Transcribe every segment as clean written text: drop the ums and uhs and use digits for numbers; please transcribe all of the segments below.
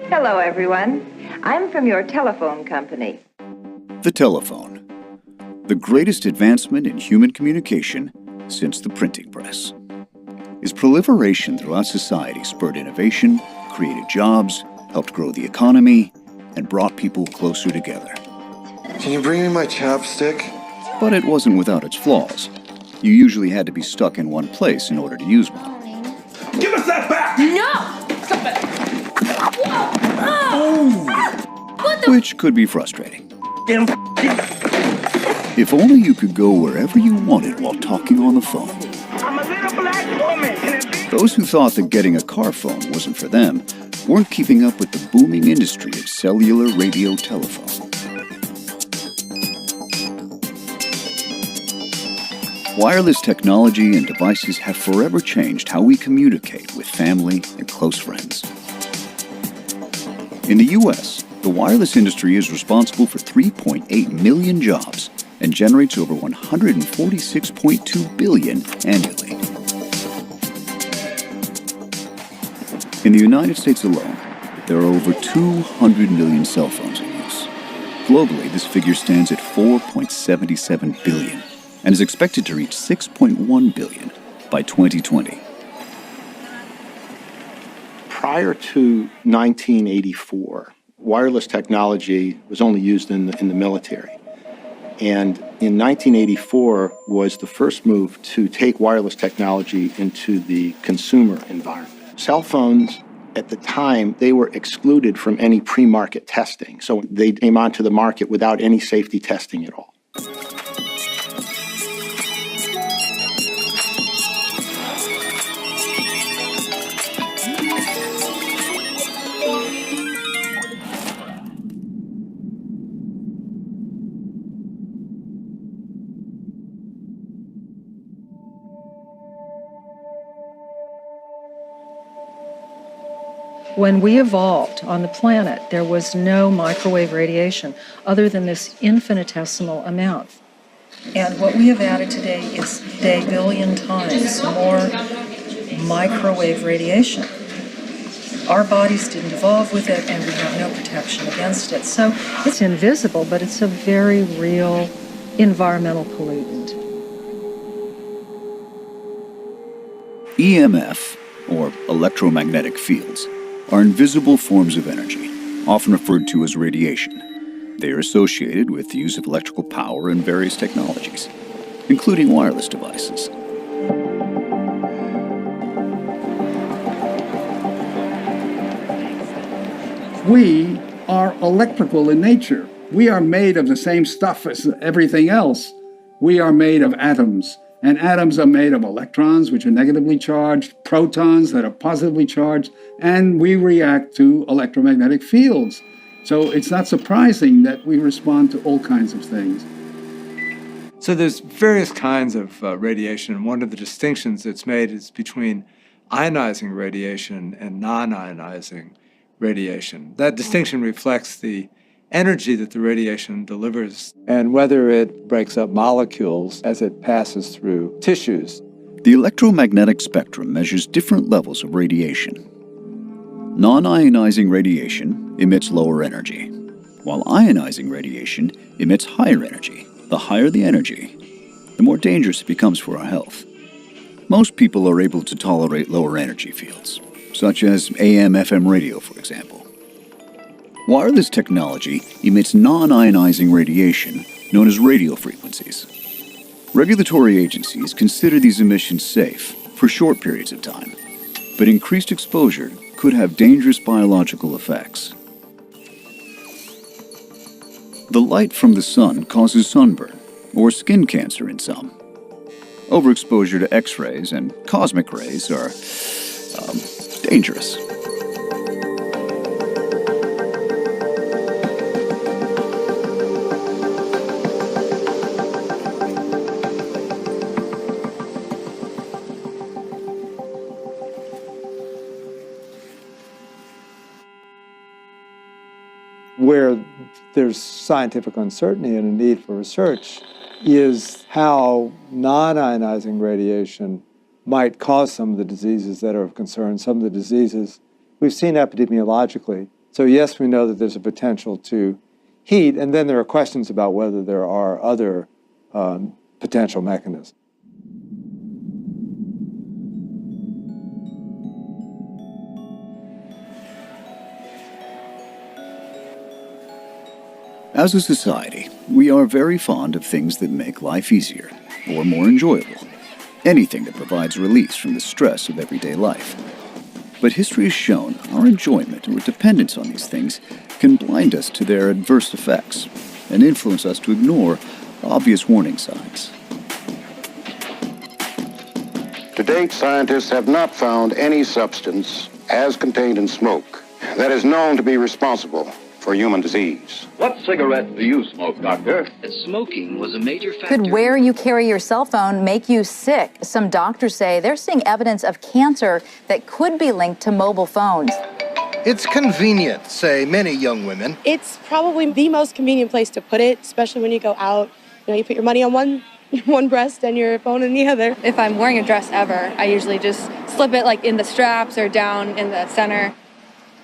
Hello, everyone. I'm from your telephone company. The telephone. The greatest advancement in human communication since the printing press. Its proliferation throughout society spurred innovation, created jobs, helped grow the economy, and brought people closer together. Can you bring me my chapstick? But it wasn't without its flaws. You usually had to be stuck in one place in order to use one. Give us that back! No! Stop it! Oh! Which could be frustrating. Damn. If only you could go wherever you wanted while talking on the phone. I'm a little black woman. Those who thought that getting a car phone wasn't for them weren't keeping up with the booming industry of cellular radio telephone. Wireless technology and devices have forever changed how we communicate with family and close friends. In the U.S., the wireless industry is responsible for 3.8 million jobs and generates over $146.2 billion annually. In the United States alone, there are over 200 million cell phones in use. Globally, this figure stands at 4.77 billion and is expected to reach 6.1 billion by 2020. Prior to 1984, wireless technology was only used in the military. And in 1984 was the first move to take wireless technology into the consumer environment. Cell phones, at the time, they were excluded from any pre-market testing. So they came onto the market without any safety testing at all. When we evolved on the planet, there was no microwave radiation other than this infinitesimal amount. And what we have added today is a billion times more microwave radiation. Our bodies didn't evolve with it, and we have no protection against it. So it's invisible, but it's a very real environmental pollutant. EMF, or electromagnetic fields, are invisible forms of energy, often referred to as radiation. They are associated with the use of electrical power in various technologies, including wireless devices. We are electrical in nature. We are made of the same stuff as everything else. We are made of atoms. And atoms are made of electrons, which are negatively charged, protons that are positively charged, and we react to electromagnetic fields. So it's not surprising that we respond to all kinds of things. So there's various kinds of radiation, and one of the distinctions that's made is between ionizing radiation and non-ionizing radiation. That distinction reflects the energy that the radiation delivers and whether it breaks up molecules as it passes through tissues. The electromagnetic spectrum measures different levels of radiation. Non-ionizing radiation emits lower energy, while ionizing radiation emits higher energy. The higher the energy, the more dangerous it becomes for our health. Most people are able to tolerate lower energy fields, such as AM/FM radio, for example. Wireless technology emits non-ionizing radiation known as radio frequencies. Regulatory agencies consider these emissions safe for short periods of time, but increased exposure could have dangerous biological effects. The light from the sun causes sunburn or skin cancer in some. Overexposure to X-rays and cosmic rays are dangerous. Where there's scientific uncertainty and a need for research is how non-ionizing radiation might cause some of the diseases that are of concern. Some of the diseases we've seen epidemiologically So yes, we know that there's a potential to heat, and then there are questions about whether there are other potential mechanisms. As a society, we are very fond of things that make life easier or more enjoyable. Anything that provides release from the stress of everyday life. But history has shown our enjoyment or dependence on these things can blind us to their adverse effects and influence us to ignore obvious warning signs. To date, scientists have not found any substance, as contained in smoke, that is known to be responsible for human disease. What cigarette do you smoke, Doctor? Smoking was a major factor. Could where you carry your cell phone make you sick? Some doctors say they're seeing evidence of cancer that could be linked to mobile phones. It's convenient, say many young women. It's probably the most convenient place to put it, especially when you go out. You know, you put your money on one breast and your phone in the other. If I'm wearing a dress ever, I usually just slip it like in the straps or down in the center.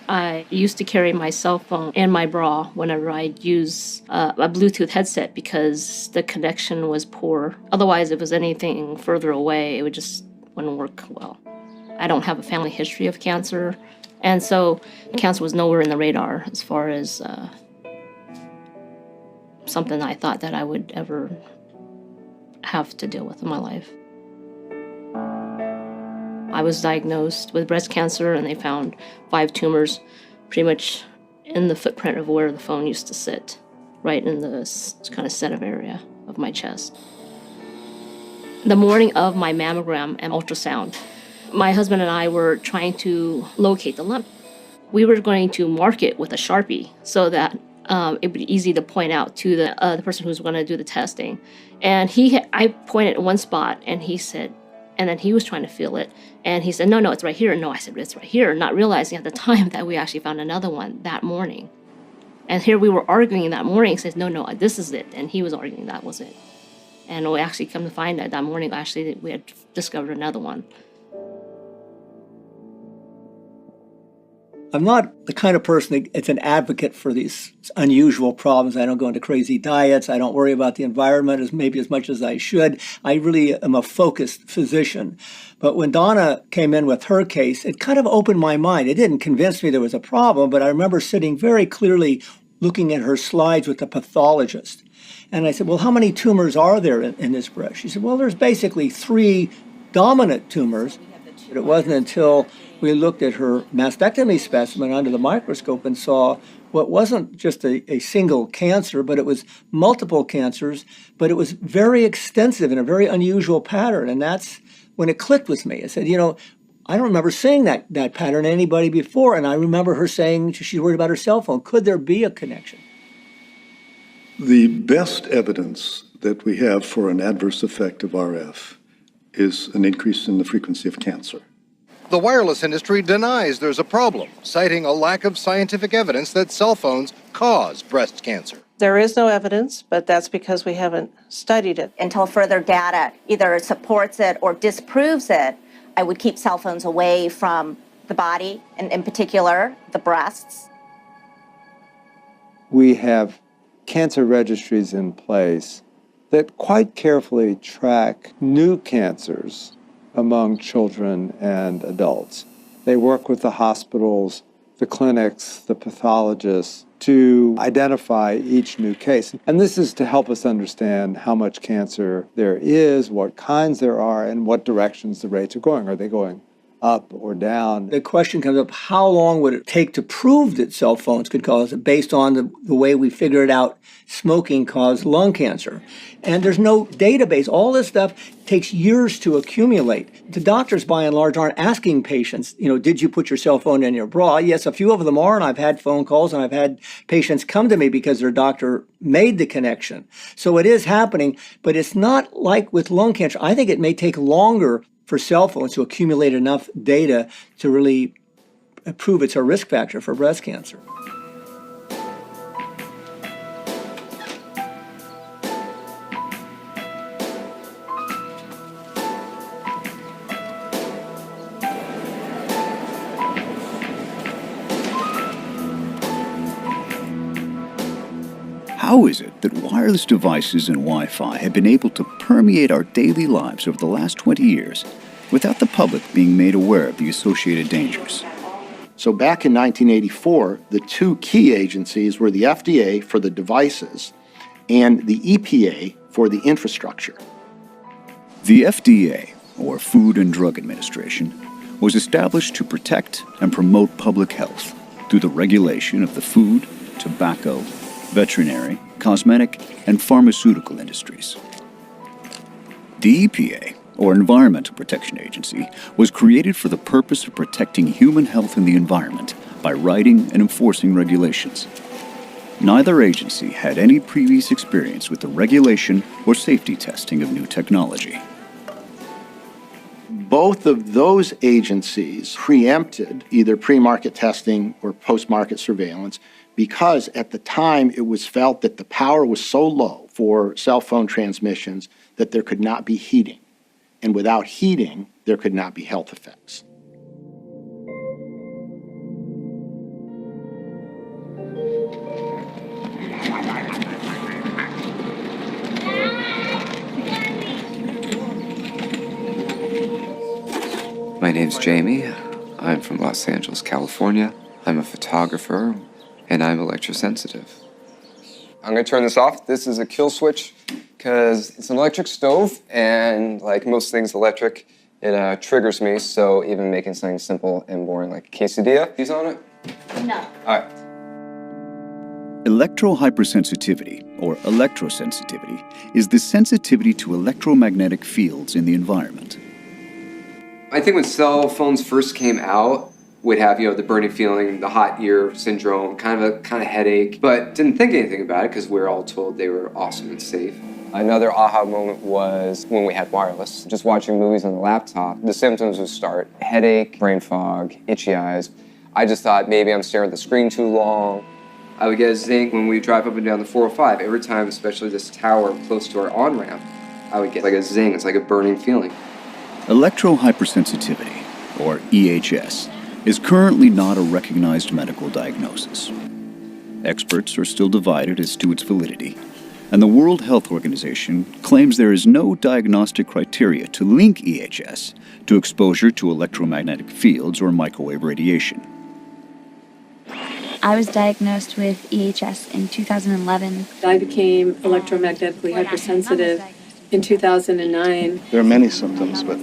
I used to carry my cell phone in my bra whenever I'd use a Bluetooth headset because the connection was poor. Otherwise, if it was anything further away, it just wouldn't work well. I don't have a family history of cancer, and so cancer was nowhere in the radar as far as something I thought that I would ever have to deal with in my life. I was diagnosed with breast cancer, and they found 5 tumors pretty much in the footprint of where the phone used to sit, right in the kind of center area of my chest. The morning of my mammogram and ultrasound, my husband and I were trying to locate the lump. We were going to mark it with a Sharpie so that it would be easy to point out to the person who's going to do the testing. And I pointed at one spot, and he said, and then he was trying to feel it, and he said, no, it's right here. No, I said, it's right here, not realizing at the time that we actually found another one that morning. And here we were arguing that morning. He says, no, this is it. And he was arguing that was it. And we actually come to find that morning, actually, we had discovered another one. I'm not the kind of person that's an advocate for these unusual problems. I don't go into crazy diets. I don't worry about the environment as much as I should. I really am a focused physician. But when Donna came in with her case, it kind of opened my mind. It didn't convince me there was a problem, but I remember sitting very clearly looking at her slides with the pathologist. And I said, well, how many tumors are there in this breast? She said, well, there's basically 3 dominant tumors. But it wasn't until we looked at her mastectomy specimen under the microscope and saw what wasn't just a single cancer, but it was multiple cancers, but it was very extensive in a very unusual pattern. And that's when it clicked with me. I said, I don't remember seeing that pattern in anybody before. And I remember her saying she's worried about her cell phone. Could there be a connection? The best evidence that we have for an adverse effect of RF is an increase in the frequency of cancer. The wireless industry denies there's a problem, citing a lack of scientific evidence that cell phones cause breast cancer. There is no evidence, but that's because we haven't studied it. Until further data either supports it or disproves it, I would keep cell phones away from the body, and in particular, the breasts. We have cancer registries in place that quite carefully track new cancers among children and adults. They work with the hospitals, the clinics, the pathologists to identify each new case. And this is to help us understand how much cancer there is, what kinds there are, and what directions the rates are going. Are they going up or down? The question comes up, how long would it take to prove that cell phones could cause it based on the way we figured out smoking caused lung cancer? And there's no database. All this stuff takes years to accumulate. The doctors, by and large, aren't asking patients, did you put your cell phone in your bra? Yes, a few of them are, and I've had phone calls, and I've had patients come to me because their doctor made the connection. So it is happening, but it's not like with lung cancer. I think it may take longer for cell phones to accumulate enough data to really prove it's a risk factor for breast cancer. How is it that wireless devices and Wi-Fi have been able to permeate our daily lives over the last 20 years without the public being made aware of the associated dangers? So back in 1984, the two key agencies were the FDA for the devices and the EPA for the infrastructure. The FDA, or Food and Drug Administration, was established to protect and promote public health through the regulation of the food, tobacco, veterinary, cosmetic, and pharmaceutical industries. The EPA, or Environmental Protection Agency, was created for the purpose of protecting human health and the environment by writing and enforcing regulations. Neither agency had any previous experience with the regulation or safety testing of new technology. Both of those agencies preempted either pre-market testing or post-market surveillance because at the time it was felt that the power was so low for cell phone transmissions that there could not be heating. And without heating, there could not be health effects. My name's Jamie. I'm from Los Angeles, California. I'm a photographer, and I'm electrosensitive. I'm gonna turn this off. This is a kill switch because it's an electric stove, and like most things electric, it triggers me, so even making something simple and boring like a quesadilla, he's on it? No. All right. Electrohypersensitivity, or electrosensitivity, is the sensitivity to electromagnetic fields in the environment. I think when cell phones first came out, we'd have, the burning feeling, the hot ear syndrome, kind of headache, but didn't think anything about it because we were all told they were awesome and safe. Another aha moment was when we had wireless. Just watching movies on the laptop, the symptoms would start: headache, brain fog, itchy eyes. I just thought maybe I'm staring at the screen too long. I would get a zing when we drive up and down the 405. Every time, especially this tower close to our on-ramp, I would get like a zing. It's like a burning feeling. Electrohypersensitivity, or EHS, is currently not a recognized medical diagnosis. Experts are still divided as to its validity, and the World Health Organization claims there is no diagnostic criteria to link EHS to exposure to electromagnetic fields or microwave radiation. I was diagnosed with EHS in 2011. I became electromagnetically hypersensitive in 2009. There are many symptoms, but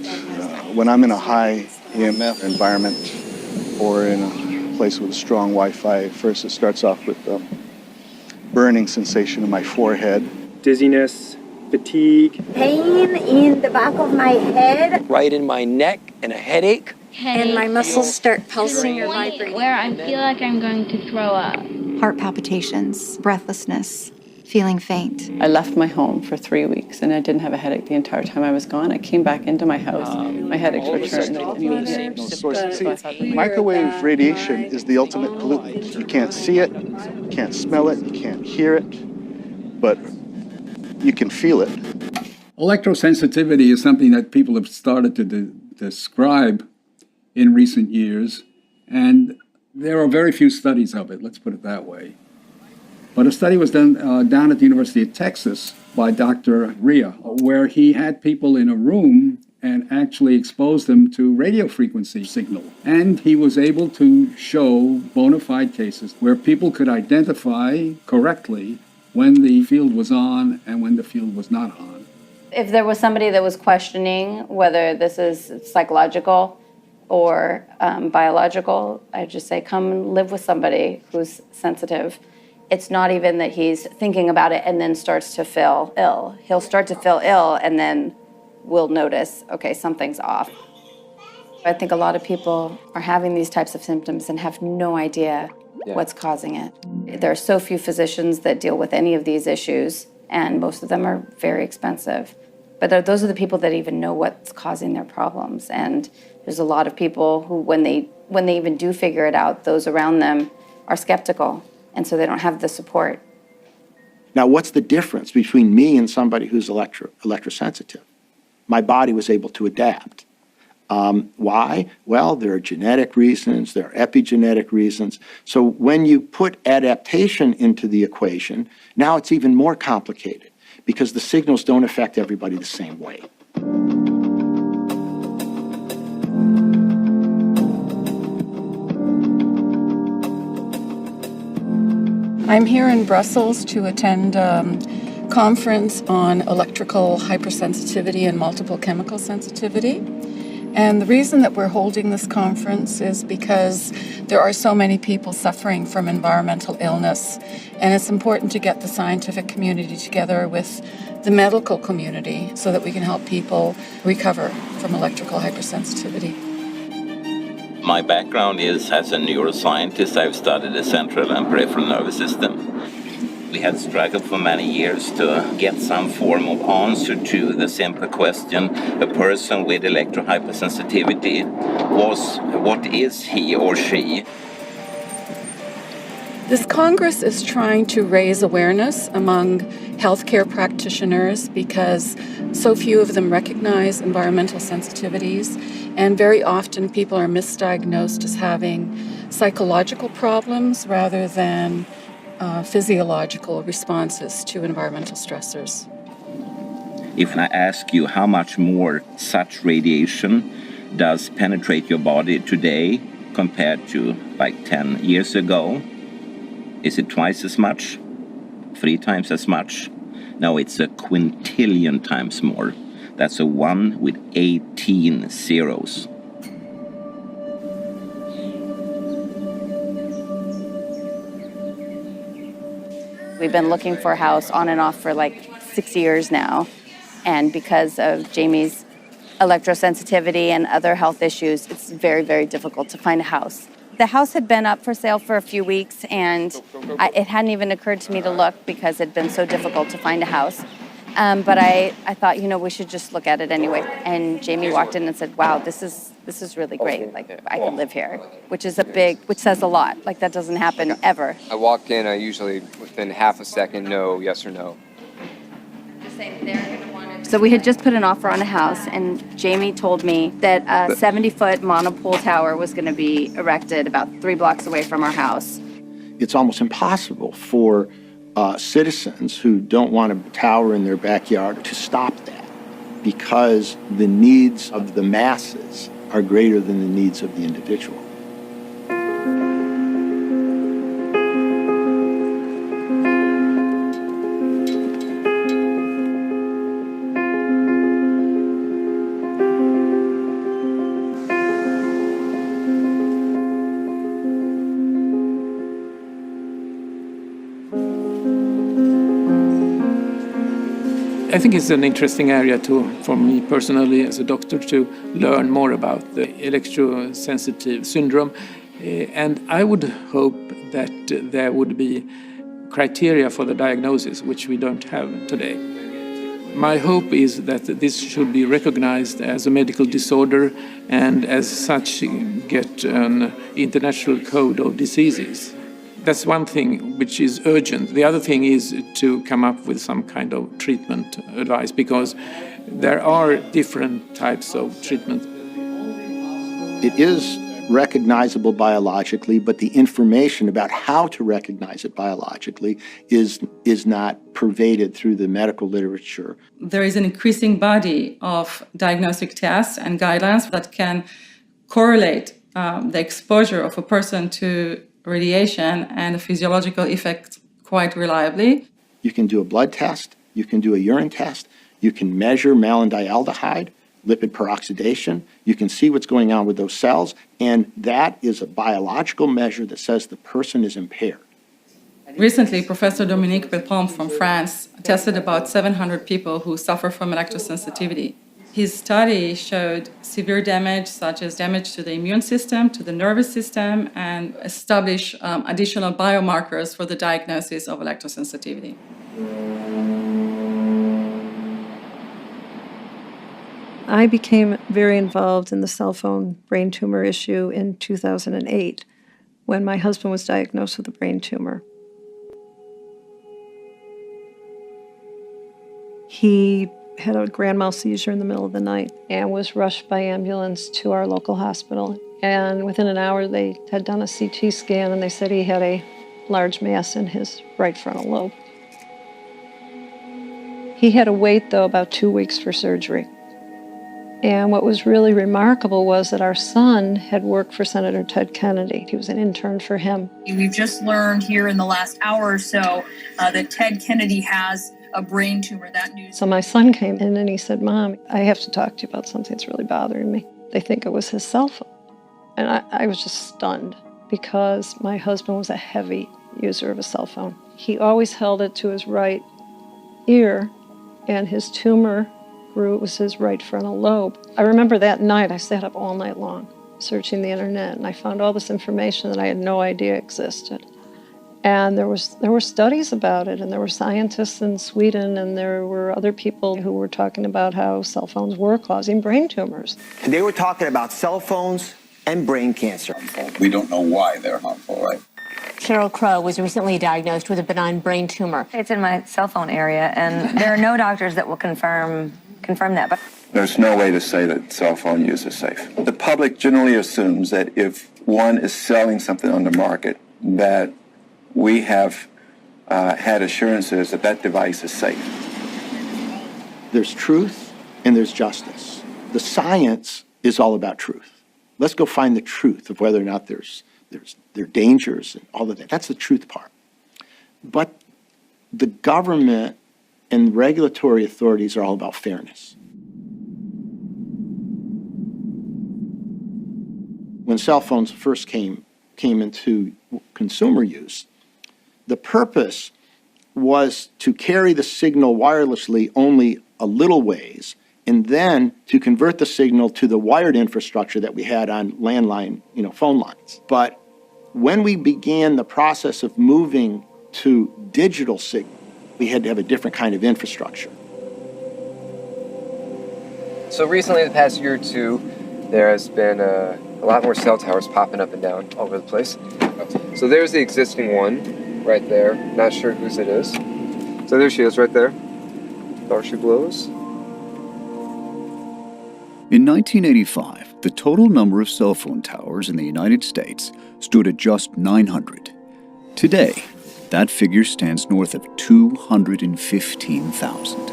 when I'm in a high EMF environment or in a place with strong Wi-Fi, first it starts off with a burning sensation in my forehead. Dizziness, fatigue. Pain in the back of my head. Right in my neck and a headache. And my muscles start pulsing or vibrating. Where I feel like I'm going to throw up. Heart palpitations, breathlessness, feeling faint. I left my home for 3 weeks and I didn't have a headache the entire time I was gone. I came back into my house. My headaches returned. Microwave radiation is the ultimate pollutant. You can't see it, you can't smell it, you can't hear it, but you can feel it. Electrosensitivity is something that people have started to describe in recent years, and there are very few studies of it, let's put it that way. But a study was done down at the University of Texas by Dr. Ria, where he had people in a room and actually exposed them to radio frequency signal. And he was able to show bona fide cases where people could identify correctly when the field was on and when the field was not on. If there was somebody that was questioning whether this is psychological or biological, I'd just say come live with somebody who's sensitive. It's not even that he's thinking about it and then starts to feel ill. He'll start to feel ill and then we'll notice, okay, something's off. I think a lot of people are having these types of symptoms and have no idea what's causing it. There are so few physicians that deal with any of these issues, and most of them are very expensive. But those are the people that even know what's causing their problems. And there's a lot of people who, when they even do figure it out, those around them are skeptical, and so they don't have the support. Now, what's the difference between me and somebody who's electrosensitive? My body was able to adapt. Why? Well, there are genetic reasons, there are epigenetic reasons. So when you put adaptation into the equation, now it's even more complicated because the signals don't affect everybody the same way. I'm here in Brussels to attend a conference on electrical hypersensitivity and multiple chemical sensitivity. And the reason that we're holding this conference is because there are so many people suffering from environmental illness, and it's important to get the scientific community together with the medical community so that we can help people recover from electrical hypersensitivity. My background is as a neuroscientist. I've studied the central and peripheral nervous system. We had struggled for many years to get some form of answer to the simple question, a person with electrohypersensitivity, what is he or she? This Congress is trying to raise awareness among healthcare practitioners because so few of them recognize environmental sensitivities, and very often people are misdiagnosed as having psychological problems rather than physiological responses to environmental stressors. If I ask you how much more such radiation does penetrate your body today compared to like 10 years ago, is it twice as much? 3 times as much? No, it's a quintillion times more. That's a 1 with 18 zeros. We've been looking for a house on and off for like 6 years now. And because of Jamie's electrosensitivity and other health issues, it's very, very difficult to find a house. The house had been up for sale for a few weeks, and it hadn't even occurred to me to look because it had been so difficult to find a house. But I thought, we should just look at it anyway. And Jamie walked in and said, wow, this is really great. Like, I can live here, which says a lot. Like, that doesn't happen ever. I walk in, I usually, within half a second, know, yes or no. So we had just put an offer on a house, and Jamie told me that a 70-foot monopole tower was going to be erected about 3 blocks away from our house. It's almost impossible for citizens who don't want a tower in their backyard to stop that because the needs of the masses are greater than the needs of the individual. I think it's an interesting area for me personally as a doctor to learn more about the electrosensitive syndrome. And I would hope that there would be criteria for the diagnosis, which we don't have today. My hope is that this should be recognized as a medical disorder and as such get an international code of diseases. That's one thing which is urgent. The other thing is to come up with some kind of treatment advice because there are different types of treatment. It is recognizable biologically, but the information about how to recognize it biologically is not pervaded through the medical literature. There is an increasing body of diagnostic tests and guidelines that can correlate the exposure of a person to radiation and the physiological effect quite reliably. You can do a blood test, you can do a urine test, you can measure malondialdehyde, lipid peroxidation, you can see what's going on with those cells, and that is a biological measure that says the person is impaired. Recently, Professor Dominique Belpompe from France tested about 700 people who suffer from electrosensitivity. His study showed severe damage, such as damage to the immune system, to the nervous system, and established additional biomarkers for the diagnosis of electrosensitivity. I became very involved in the cell phone brain tumor issue in 2008 when my husband was diagnosed with a brain tumor. He had a grand mal seizure in the middle of the night and was rushed by ambulance to our local hospital. And within an hour, they had done a CT scan, and they said he had a large mass in his right frontal lobe. He had to wait, though, about 2 weeks for surgery. And what was really remarkable was that our son had worked for Senator Ted Kennedy. He was an intern for him. We've just learned here in the last hour or so that Ted Kennedy has a brain tumor. That news. So my son came in and he said, "Mom, I have to talk to you about something that's really bothering me." They think it was his cell phone. And I was just stunned because my husband was a heavy user of a cell phone. He always held it to his right ear, and his tumor grew. It was his right frontal lobe. I remember that night I sat up all night long searching the internet, and I found all this information that I had no idea existed. And there were studies about it, and there were scientists in Sweden, and there were other people who were talking about how cell phones were causing brain tumors. Today we're talking about cell phones and brain cancer. We don't know why they're harmful, right? Cheryl Crow was recently diagnosed with a benign brain tumor. It's in my cell phone area, and there are no doctors that will confirm that. But There's no way to say that cell phone use is safe. The public generally assumes that if one is selling something on the market, that we have had assurances that that device is safe. There's truth and there's justice. The science is all about truth. Let's go find the truth of whether or not there are dangers and all of that. That's the truth part. But the government and regulatory authorities are all about fairness. When cell phones first came into consumer use, the purpose was to carry the signal wirelessly only a little ways, and then to convert the signal to the wired infrastructure that we had on landline, phone lines. But when we began the process of moving to digital signal, we had to have a different kind of infrastructure. So recently, the past year or two, there has been a lot more cell towers popping up and down all over the place. So there's the existing one right there. Not sure whose it is. So there she is right there. There she blows. In 1985, the total number of cell phone towers in the United States stood at just 900. Today, that figure stands north of 215,000.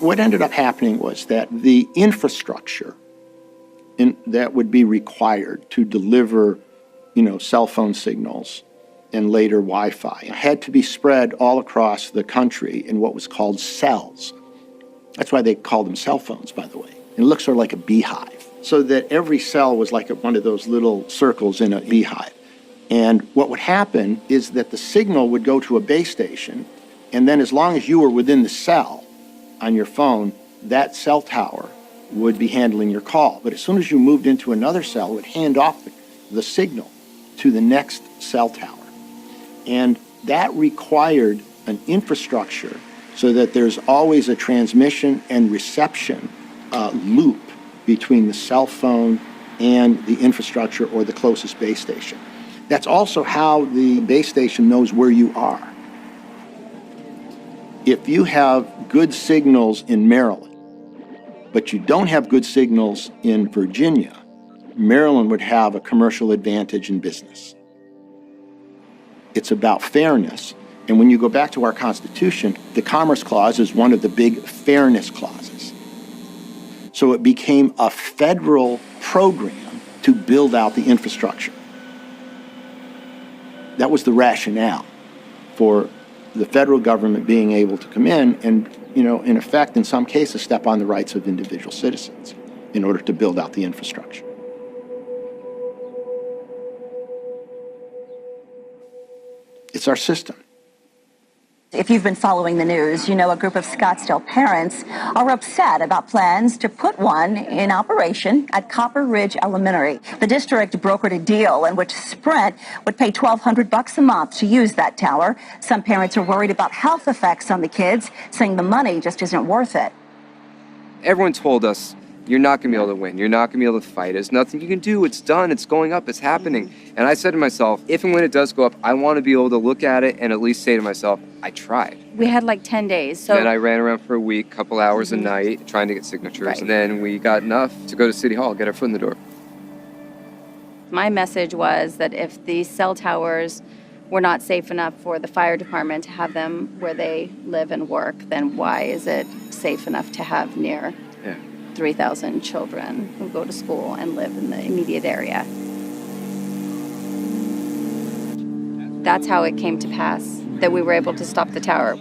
What ended up happening was that the infrastructure that would be required to deliver, cell phone signals and later Wi-Fi had to be spread all across the country in what was called cells. That's why they called them cell phones, by the way. And it looks sort of like a beehive, so that every cell was like one of those little circles in a beehive. And what would happen is that the signal would go to a base station, and then as long as you were within the cell on your phone, that cell tower would be handling your call. But as soon as you moved into another cell, it would hand off the signal to the next cell tower. And that required an infrastructure so that there's always a transmission and reception loop between the cell phone and the infrastructure or the closest base station. That's also how the base station knows where you are. If you have good signals in Maryland, but you don't have good signals in Virginia, Maryland would have a commercial advantage in business. It's about fairness. And when you go back to our Constitution, the Commerce Clause is one of the big fairness clauses. So it became a federal program to build out the infrastructure. That was the rationale for the federal government being able to come in and, in effect, in some cases, step on the rights of individual citizens in order to build out the infrastructure. It's our system. If you've been following the news, you know a group of Scottsdale parents are upset about plans to put one in operation at Copper Ridge Elementary. The district brokered a deal in which Sprint would pay $1,200 a month to use that tower. Some parents are worried about health effects on the kids, saying the money just isn't worth it. Everyone told us, you're not going to be able to win. You're not going to be able to fight. There's nothing you can do. It's done. It's going up. It's happening. And I said to myself, if and when it does go up, I want to be able to look at it and at least say to myself, I tried. We had like 10 days. So Then I ran around for a week, couple hours a night, trying to get signatures. Right. And then we got enough to go to City Hall, get our foot in the door. my message was that if these cell towers were not safe enough for the fire department to have them where they live and work, then why is it safe enough to have near 3,000 children who go to school and live in the immediate area? That's how it came to pass, that we were able to stop the tower.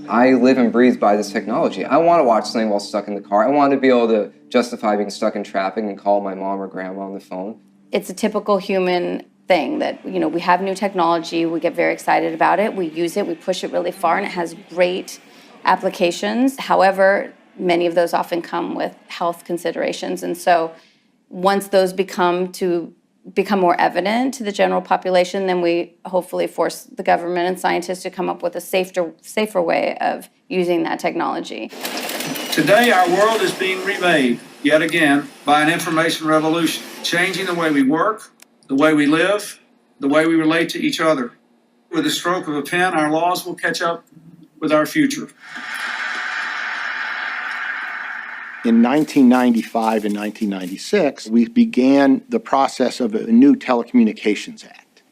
I live and breathe by this technology. I want to watch something while stuck in the car. I want to be able to justify being stuck in traffic and call my mom or grandma on the phone. It's a typical human thing that, you know, we have new technology, we get very excited about it, we use it, we push it really far, and it has great applications. However, many of those often come with health considerations. And so once those become more evident to the general population, then we hopefully force the government and scientists to come up with a safer way of using that technology. Today, our world is being remade, yet again, by an information revolution, changing the way we work, the way we live, the way we relate to each other. With the stroke of a pen, our laws will catch up with our future. In 1995 and 1996, we began the process of a new Telecommunications Act.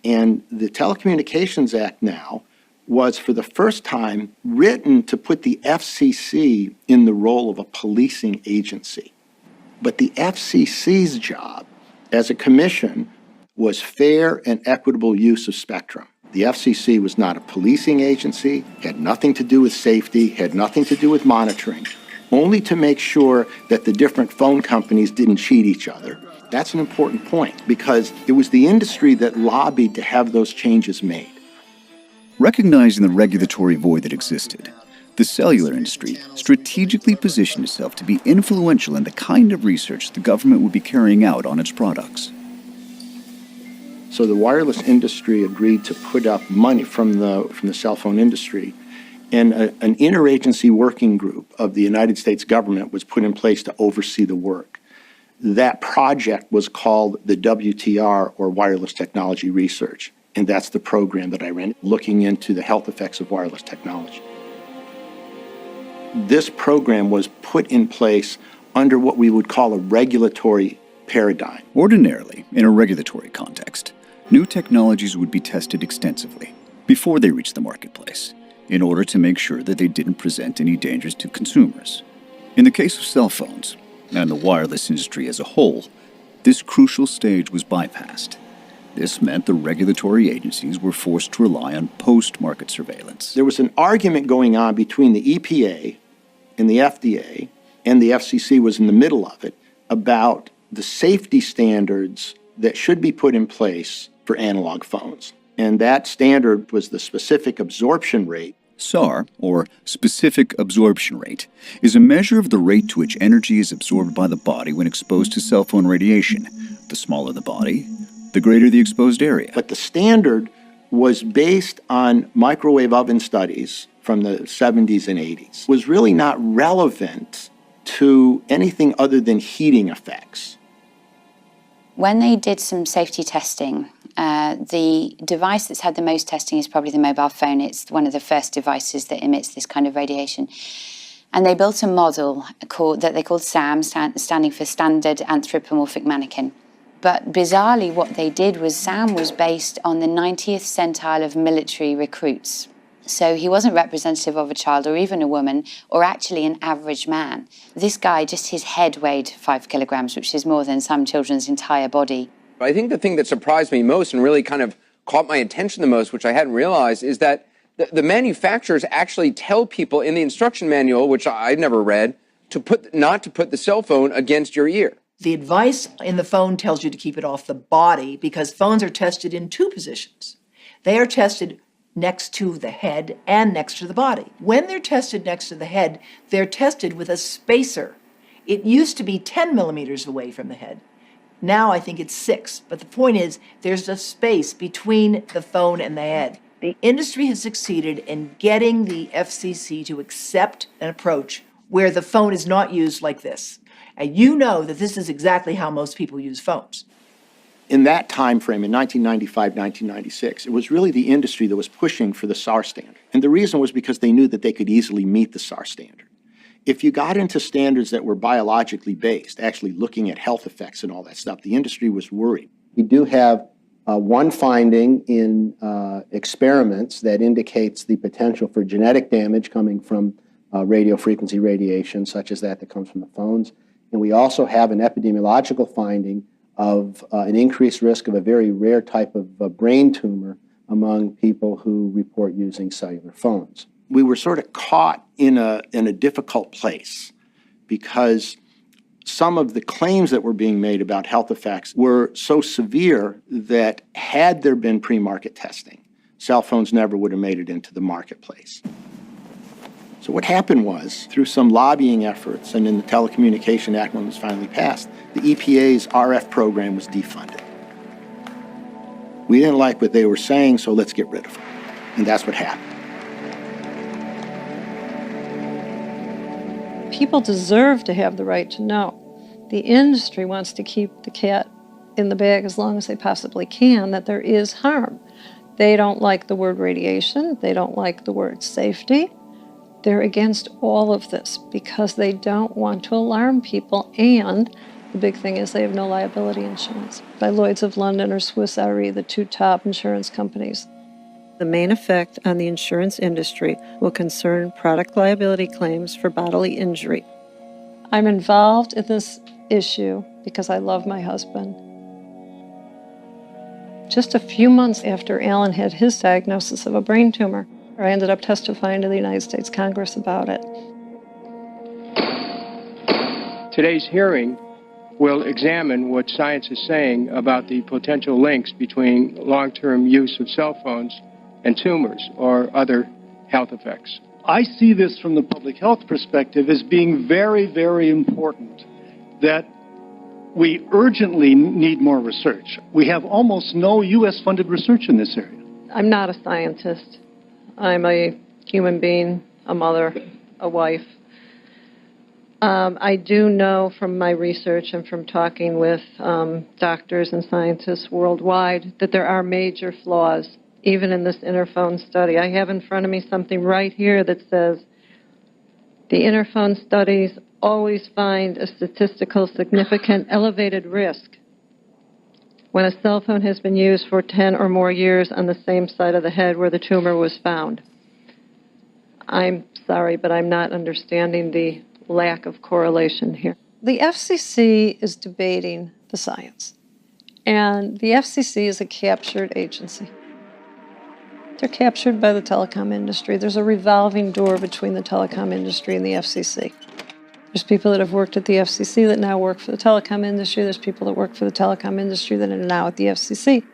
And the Telecommunications Act now was for the first time written to put the FCC in the role of a policing agency. But the FCC's job as a commission was fair and equitable use of spectrum. The FCC was not a policing agency, had nothing to do with safety, had nothing to do with monitoring, only to make sure that the different phone companies didn't cheat each other. That's an important point because it was the industry that lobbied to have those changes made. Recognizing the regulatory void that existed, the cellular industry strategically positioned itself to be influential in the kind of research the government would be carrying out on its products. So the wireless industry agreed to put up money from the cell phone industry, and an interagency working group of the United States government was put in place to oversee the work. That project was called the WTR, or Wireless Technology Research, and that's the program that I ran, looking into the health effects of wireless technology. This program was put in place under what we would call a regulatory paradigm. Ordinarily, in a regulatory context, new technologies would be tested extensively before they reached the marketplace, in order to make sure that they didn't present any dangers to consumers. In the case of cell phones, and the wireless industry as a whole, this crucial stage was bypassed. This meant the regulatory agencies were forced to rely on post-market surveillance. There was an argument going on between the EPA and the FDA, and the FCC was in the middle of it, about the safety standards that should be put in place for analog phones. And that standard was the specific absorption rate. SAR, or specific absorption rate, is a measure of the rate to which energy is absorbed by the body when exposed to cell phone radiation. The smaller the body, the greater the exposed area. But the standard was based on microwave oven studies from the 70s and 80s. It was really not relevant to anything other than heating effects. When they did some safety testing, the device that's had the most testing is probably the mobile phone. It's one of the first devices that emits this kind of radiation. And they built a model that they called SAM, standing for Standard Anthropomorphic Mannequin. But bizarrely, what they did was SAM was based on the 90th centile of military recruits. So he wasn't representative of a child or even a woman or actually an average man. This guy, just his head weighed 5 kilograms, which is more than some children's entire body. I think the thing that surprised me most and really kind of caught my attention the most, which I hadn't realized, is that the manufacturers actually tell people in the instruction manual, which I'd never read, not to put the cell phone against your ear. The advice in the phone tells you to keep it off the body because phones are tested in two positions. They are tested next to the head and next to the body. When they're tested next to the head, they're tested with a spacer. It used to be 10 millimeters away from the head. Now I think it's 6. But the point is, there's a space between the phone and the head. The industry has succeeded in getting the FCC to accept an approach where the phone is not used like this. And you know that this is exactly how most people use phones. In that time frame, in 1995, 1996, it was really the industry that was pushing for the SAR standard. And the reason was because they knew that they could easily meet the SAR standard. If you got into standards that were biologically based, actually looking at health effects and all that stuff, the industry was worried. We do have one finding in experiments that indicates the potential for genetic damage coming from radio frequency radiation, such as that comes from the phones. And we also have an epidemiological finding of an increased risk of a very rare type of brain tumor among people who report using cellular phones. We were sort of caught in a difficult place because some of the claims that were being made about health effects were so severe that had there been pre-market testing, cell phones never would have made it into the marketplace. So what happened was, through some lobbying efforts and in the Telecommunication Act when it was finally passed, the EPA's RF program was defunded. We didn't like what they were saying, so let's get rid of them. And that's what happened. People deserve to have the right to know. The industry wants to keep the cat in the bag as long as they possibly can, that there is harm. They don't like the word radiation. They don't like the word safety. They're against all of this because they don't want to alarm people, and the big thing is they have no liability insurance. By Lloyd's of London or Swiss Re, the two top insurance companies. The main effect on the insurance industry will concern product liability claims for bodily injury. I'm involved in this issue because I love my husband. Just a few months after Alan had his diagnosis of a brain tumor, I ended up testifying to the United States Congress about it. Today's hearing will examine what science is saying about the potential links between long-term use of cell phones and tumors or other health effects. I see this from the public health perspective as being very, very important that we urgently need more research. We have almost no U.S.-funded research in this area. I'm not a scientist. I'm a human being, a mother, a wife. I do know from my research and from talking with doctors and scientists worldwide that there are major flaws, even in this Interphone study. I have in front of me something right here that says, the Interphone studies always find a statistical significant elevated risk when a cell phone has been used for 10 or more years on the same side of the head where the tumor was found. I'm sorry, but I'm not understanding the lack of correlation here. The FCC is debating the science, and the FCC is a captured agency. They're captured by the telecom industry. There's a revolving door between the telecom industry and the FCC. There's people that have worked at the FCC that now work for the telecom industry. There's people that work for the telecom industry that are now at the FCC.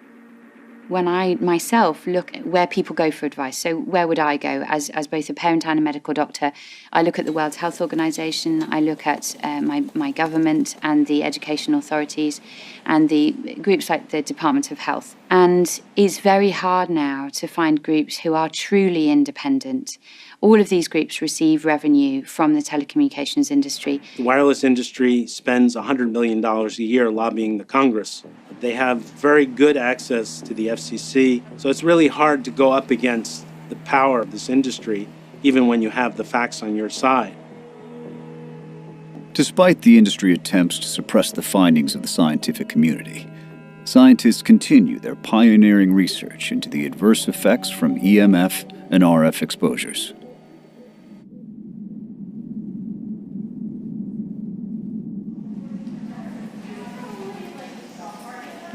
When I myself look at where people go for advice, so where would I go as both a parent and a medical doctor? I look at the World Health Organization, I look at my government and the education authorities and the groups like the Department of Health. And it's very hard now to find groups who are truly independent. All of these groups receive revenue from the telecommunications industry. The wireless industry spends $100 million a year lobbying the Congress. They have very good access to the FCC, so it's really hard to go up against the power of this industry, even when you have the facts on your side. Despite the industry attempts to suppress the findings of the scientific community, scientists continue their pioneering research into the adverse effects from EMF and RF exposures.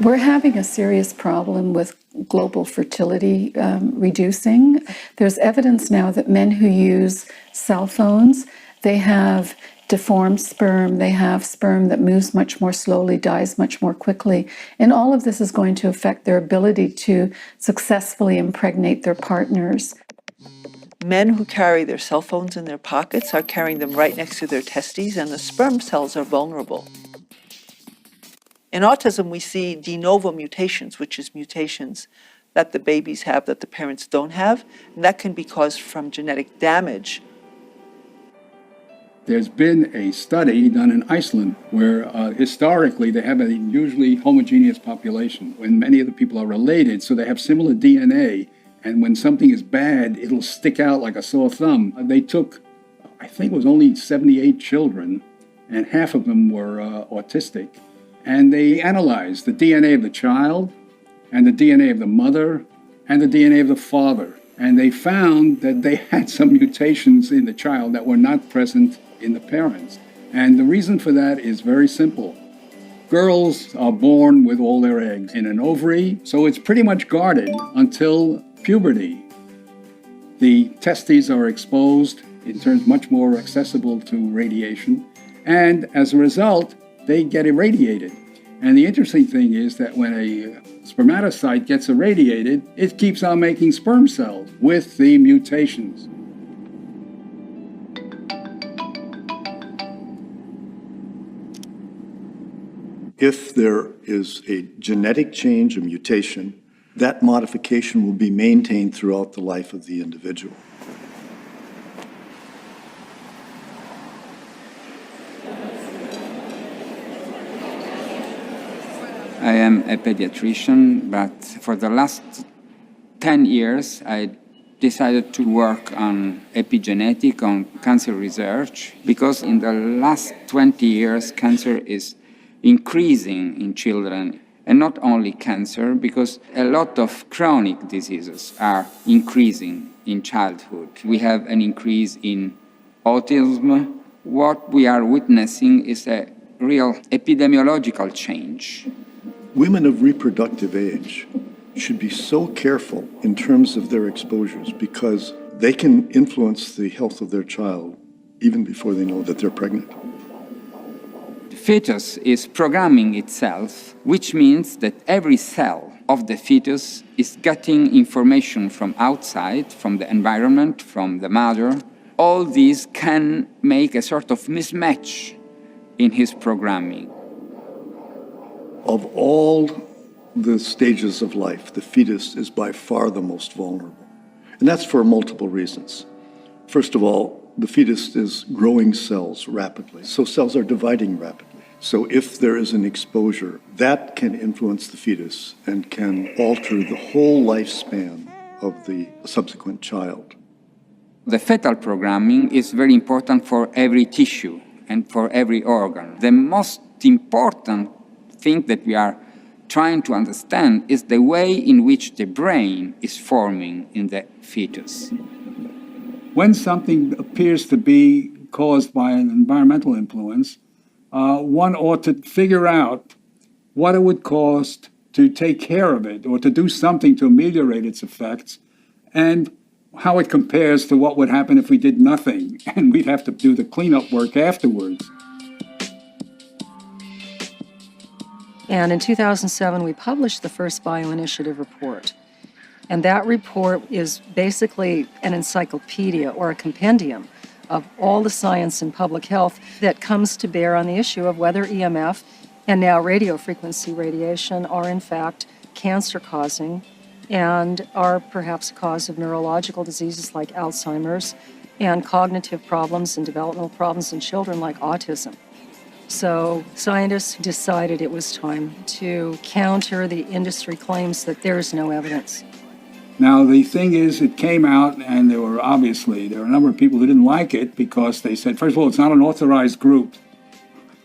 We're having a serious problem with global fertility reducing. There's evidence now that men who use cell phones They have deformed sperm. They have sperm that moves much more slowly, dies much more quickly. And all of this is going to affect their ability to successfully impregnate their partners. Men who carry their cell phones in their pockets are carrying them right next to their testes, and the sperm cells are vulnerable. In autism, we see de novo mutations, which is mutations that the babies have that the parents don't have, and that can be caused from genetic damage. There's been a study done in Iceland where historically they have a usually homogeneous population when many of the people are related, so they have similar DNA, and when something is bad, it'll stick out like a sore thumb. They took, I think it was only 78 children, and half of them were autistic, and they analyzed the DNA of the child and the DNA of the mother and the DNA of the father. And they found that they had some mutations in the child that were not present in the parents. And the reason for that is very simple. Girls are born with all their eggs in an ovary, so it's pretty much guarded until puberty. The testes are exposed, it turns much more accessible to radiation, and as a result, they get irradiated. And the interesting thing is that when a spermatocyte gets irradiated, it keeps on making sperm cells with the mutations. If there is a genetic change, a mutation, that modification will be maintained throughout the life of the individual. I am a pediatrician, but for the last 10 years, I decided to work on epigenetic, on cancer research, because in the last 20 years, cancer is increasing in children. And not only cancer, because a lot of chronic diseases are increasing in childhood. We have an increase in autism. What we are witnessing is a real epidemiological change. Women of reproductive age should be so careful in terms of their exposures because they can influence the health of their child even before they know that they're pregnant. The fetus is programming itself, which means that every cell of the fetus is getting information from outside, from the environment, from the mother. All these can make a sort of mismatch in his programming. Of all the stages of life, the fetus is by far the most vulnerable. And that's for multiple reasons. First of all, the fetus is growing cells rapidly, so cells are dividing rapidly. So if there is an exposure, that can influence the fetus and can alter the whole lifespan of the subsequent child. The fetal programming is very important for every tissue and for every organ. The most important thing that we are trying to understand is the way in which the brain is forming in the fetus. When something appears to be caused by an environmental influence, one ought to figure out what it would cost to take care of it or to do something to ameliorate its effects and how it compares to what would happen if we did nothing and we'd have to do the cleanup work afterwards. And in 2007, we published the first bioinitiative report. And that report is basically an encyclopedia or a compendium of all the science in public health that comes to bear on the issue of whether EMF and now radiofrequency radiation are in fact cancer-causing and are perhaps a cause of neurological diseases like Alzheimer's and cognitive problems and developmental problems in children like autism. So scientists decided it was time to counter the industry claims that there is no evidence. Now, the thing is, it came out, and there were a number of people who didn't like it because they said, first of all, it's not an authorized group.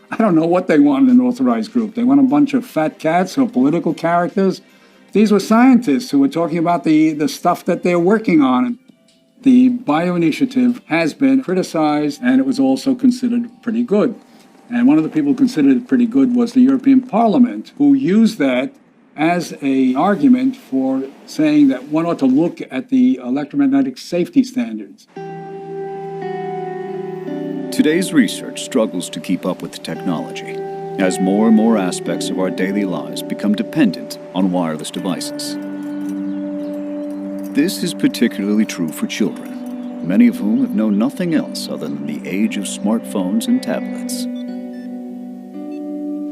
I don't know what they want in an authorized group. They want a bunch of fat cats or political characters. These were scientists who were talking about the stuff that they're working on. The bioinitiative has been criticized, and it was also considered pretty good. And one of the people who considered it pretty good was the European Parliament, who used that as an argument for saying that one ought to look at the electromagnetic safety standards. Today's research struggles to keep up with technology, as more and more aspects of our daily lives become dependent on wireless devices. This is particularly true for children, many of whom have known nothing else other than the age of smartphones and tablets.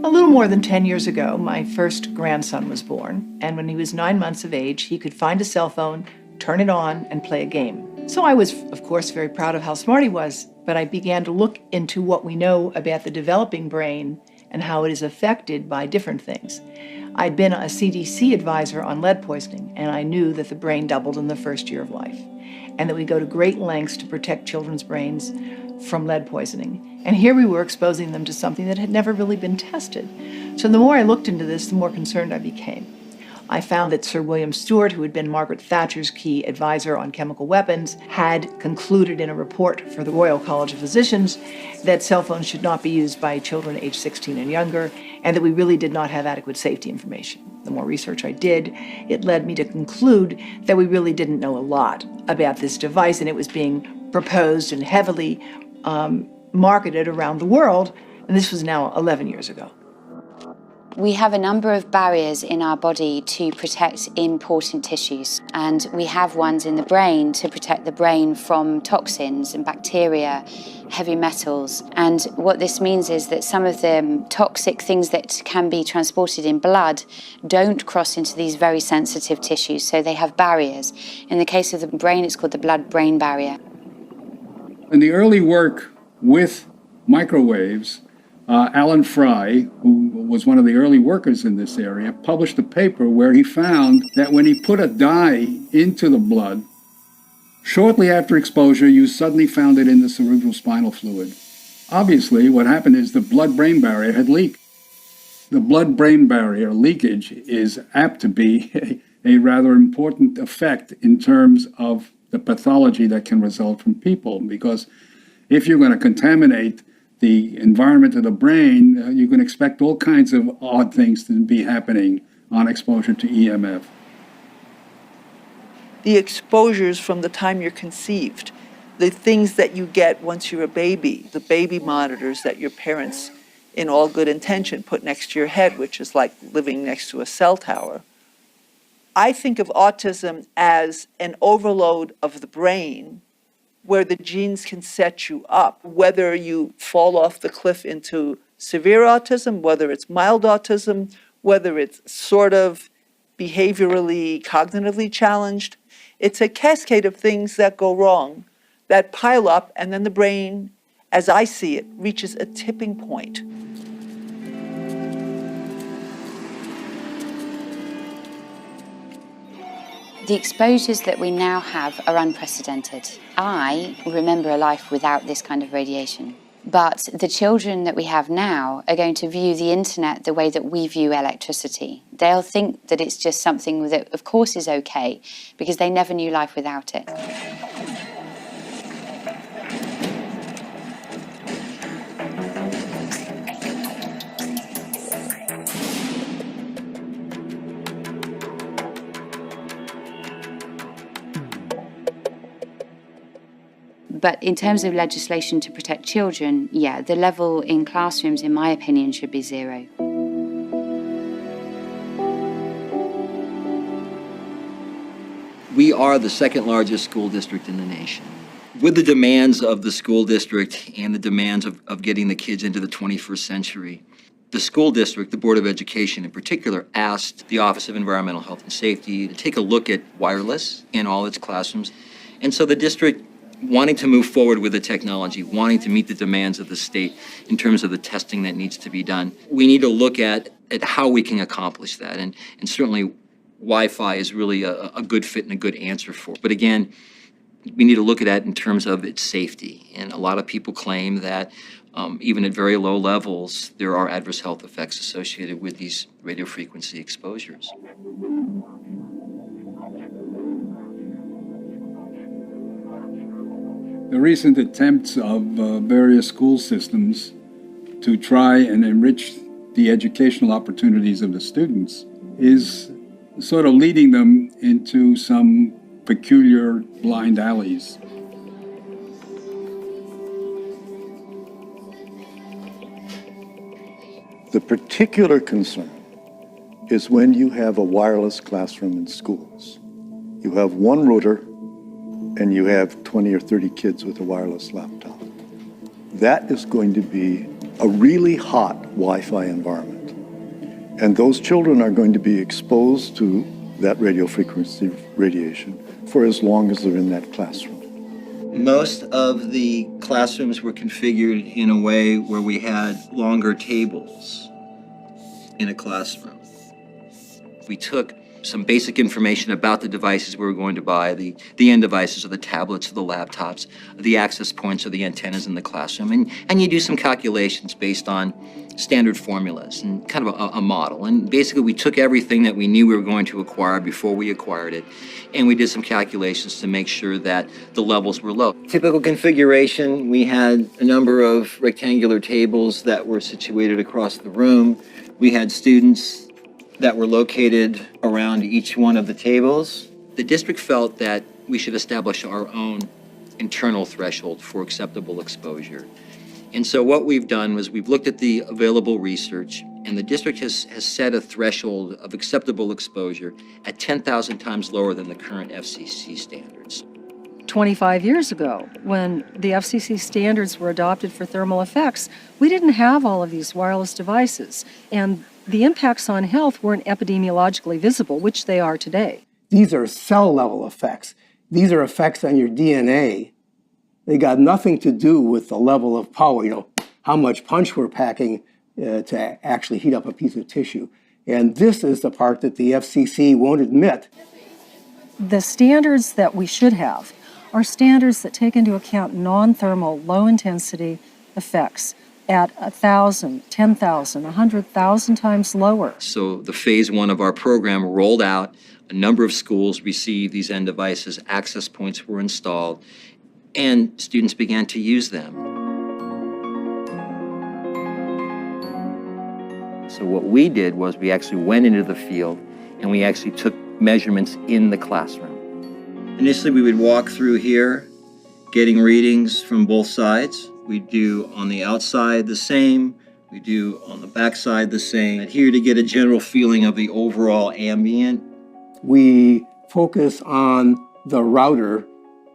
A little more than 10 years ago, my first grandson was born, and when he was 9 months of age, he could find a cell phone, turn it on, and play a game. So I was, of course, very proud of how smart he was, but I began to look into what we know about the developing brain and how it is affected by different things. I'd been a CDC advisor on lead poisoning, and I knew that the brain doubled in the first year of life, and that we go to great lengths to protect children's brains from lead poisoning. And here we were exposing them to something that had never really been tested. So the more I looked into this, the more concerned I became. I found that Sir William Stewart, who had been Margaret Thatcher's key advisor on chemical weapons, had concluded in a report for the Royal College of Physicians that cell phones should not be used by children aged 16 and younger, and that we really did not have adequate safety information. The more research I did, it led me to conclude that we really didn't know a lot about this device, and it was being proposed and heavily marketed around the world, and this was now 11 years ago. We have a number of barriers in our body to protect important tissues, and we have ones in the brain to protect the brain from toxins and bacteria, heavy metals. And what this means is that some of the toxic things that can be transported in blood don't cross into these very sensitive tissues, so they have barriers. In the case of the brain, it's called the blood-brain barrier. In the early work with microwaves, Alan Fry, who was one of the early workers in this area, published a paper where he found that when he put a dye into the blood, shortly after exposure, you suddenly found it in the cerebral spinal fluid. Obviously, what happened is the blood-brain barrier had leaked. The blood-brain barrier leakage is apt to be a rather important effect in terms of the pathology that can result from people, because if you're going to contaminate the environment of the brain, you can expect all kinds of odd things to be happening on exposure to EMF. The exposures from the time you're conceived, the things that you get once you're a baby, the baby monitors that your parents, in all good intention, put next to your head, which is like living next to a cell tower. I think of autism as an overload of the brain where the genes can set you up, whether you fall off the cliff into severe autism, whether it's mild autism, whether it's sort of behaviorally, cognitively challenged. It's a cascade of things that go wrong, that pile up, and then the brain, as I see it, reaches a tipping point. The exposures that we now have are unprecedented. I remember a life without this kind of radiation. But the children that we have now are going to view the internet the way that we view electricity. They'll think that it's just something that, of course, is okay, because they never knew life without it. But in terms of legislation to protect children, yeah, the level in classrooms, in my opinion, should be 0. We are the second largest school district in the nation. With the demands of the school district and the demands of getting the kids into the 21st century, the school district, the Board of Education in particular, asked the Office of Environmental Health and Safety to take a look at wireless in all its classrooms. And so the district, wanting to move forward with the technology, wanting to meet the demands of the state in terms of the testing that needs to be done, we need to look at how we can accomplish that. And certainly Wi-Fi is really a good fit and a good answer for it. But again, we need to look at that in terms of its safety. And a lot of people claim that even at very low levels, there are adverse health effects associated with these radio frequency exposures. The recent attempts of various school systems to try and enrich the educational opportunities of the students is sort of leading them into some peculiar blind alleys. The particular concern is when you have a wireless classroom in schools. You have one router and you have 20 or 30 kids with a wireless laptop. That is going to be a really hot Wi-Fi environment. And those children are going to be exposed to that radio frequency radiation for as long as they're in that classroom. Most of the classrooms were configured in a way where we had longer tables in a classroom. We took some basic information about the devices we were going to buy, the end devices or the tablets or the laptops, the access points or the antennas in the classroom, and you do some calculations based on standard formulas and kind of a model. And basically we took everything that we knew we were going to acquire before we acquired it, and we did some calculations to make sure that the levels were low. Typical configuration, we had a number of rectangular tables that were situated across the room. We had students that were located around each one of the tables. The district felt that we should establish our own internal threshold for acceptable exposure. And so what we've done was we've looked at the available research, and the district has set a threshold of acceptable exposure at 10,000 times lower than the current FCC standards. 25 years ago, when the FCC standards were adopted for thermal effects, we didn't have all of these wireless devices, and the impacts on health weren't epidemiologically visible, which they are today. These are cell-level effects. These are effects on your DNA. They got nothing to do with the level of power, how much punch we're packing to actually heat up a piece of tissue. And this is the part that the FCC won't admit. The standards that we should have are standards that take into account non-thermal, low-intensity effects at 1,000, 10,000, 100,000 times lower. So the phase one of our program rolled out. A number of schools received these end devices, access points were installed, and students began to use them. So what we did was we actually went into the field and we actually took measurements in the classroom. Initially, we would walk through here, getting readings from both sides. We do on the outside the same, we do on the back side the same. And here to get a general feeling of the overall ambient. We focus on the router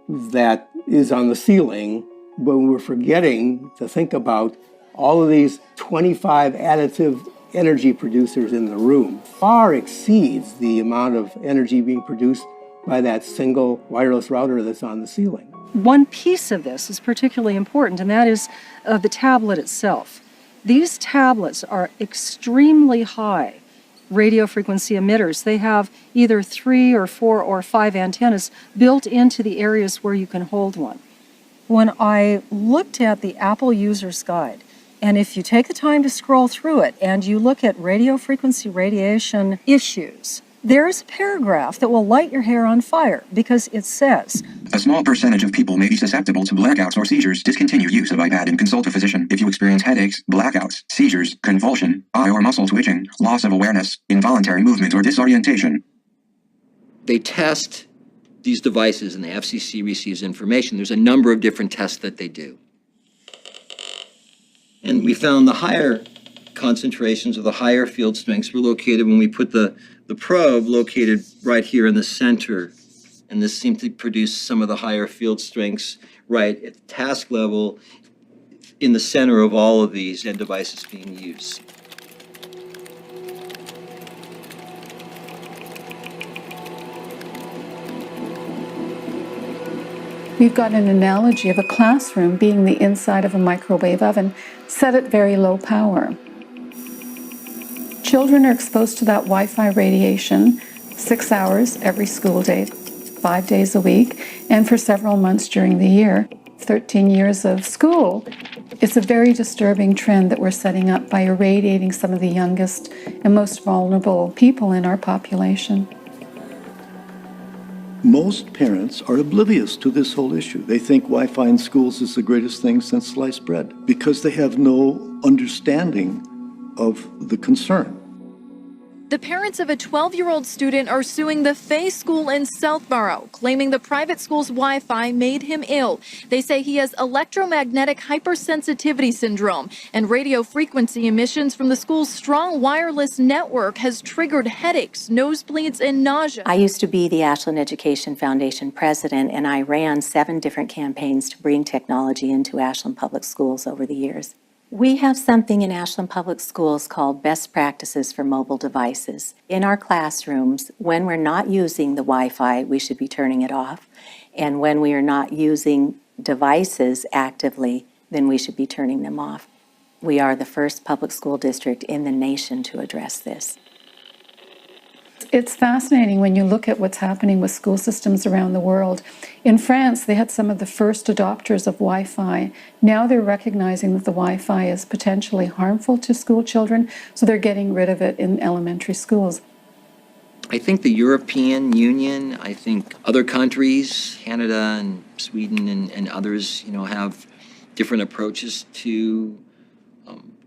that is on the ceiling, but we're forgetting to think about all of these 25 additive energy producers in the room. Far exceeds the amount of energy being produced by that single wireless router that's on the ceiling. One piece of this is particularly important, and that is the tablet itself. These tablets are extremely high radio frequency emitters. They have either 3 or 4 or 5 antennas built into the areas where you can hold one. When I looked at the Apple User's Guide, and if you take the time to scroll through it and you look at radio frequency radiation issues, there is a paragraph that will light your hair on fire because it says, a small percentage of people may be susceptible to blackouts or seizures. Discontinue use of iPad and consult a physician if you experience headaches, blackouts, seizures, convulsion, eye or muscle twitching, loss of awareness, involuntary movement, or disorientation. They test these devices and the FCC receives information. There's a number of different tests that they do. And we found the higher concentrations or the higher field strengths were located when we put the probe located right here in the center. And this seemed to produce some of the higher field strengths right at the task level in the center of all of these end devices being used. We've got an analogy of a classroom being the inside of a microwave oven set at very low power. Children are exposed to that Wi-Fi radiation 6 hours every school day, 5 days a week, and for several months during the year. 13 years of school, it's a very disturbing trend that we're setting up by irradiating some of the youngest and most vulnerable people in our population. Most parents are oblivious to this whole issue. They think Wi-Fi in schools is the greatest thing since sliced bread because they have no understanding of the concern. The parents of a 12-year-old student are suing the Fay School in Southborough, claiming the private school's Wi-Fi made him ill. They say he has electromagnetic hypersensitivity syndrome, and radio frequency emissions from the school's strong wireless network has triggered headaches, nosebleeds, and nausea. I used to be the Ashland Education Foundation president, and I ran 7 different campaigns to bring technology into Ashland Public Schools over the years. We have something in Ashland Public Schools called Best Practices for Mobile Devices. In our classrooms, when we're not using the Wi-Fi, we should be turning it off. And when we are not using devices actively, then we should be turning them off. We are the first public school district in the nation to address this. It's fascinating when you look at what's happening with school systems around the world. In France, they had some of the first adopters of Wi-Fi. Now they're recognizing that the Wi-Fi is potentially harmful to school children, so they're getting rid of it in elementary schools. I think the European Union, I think other countries, Canada and Sweden and others, have different approaches to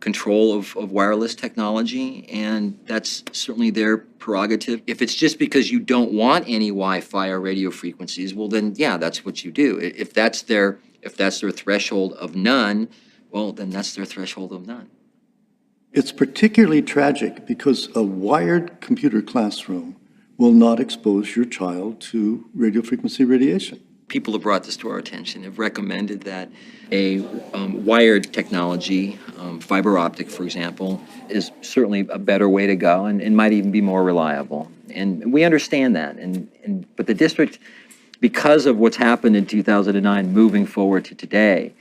control of wireless technology, and that's certainly their prerogative. If it's just because you don't want any Wi-Fi or radio frequencies, well then, yeah, that's what you do. If that's their threshold of none, well, then that's their threshold of none. It's particularly tragic because a wired computer classroom will not expose your child to radio frequency radiation. People have brought this to our attention, have recommended that a wired technology, fiber optic, for example, is certainly a better way to go and might even be more reliable. And we understand that. But the district, because of what's happened in 2009 moving forward to today,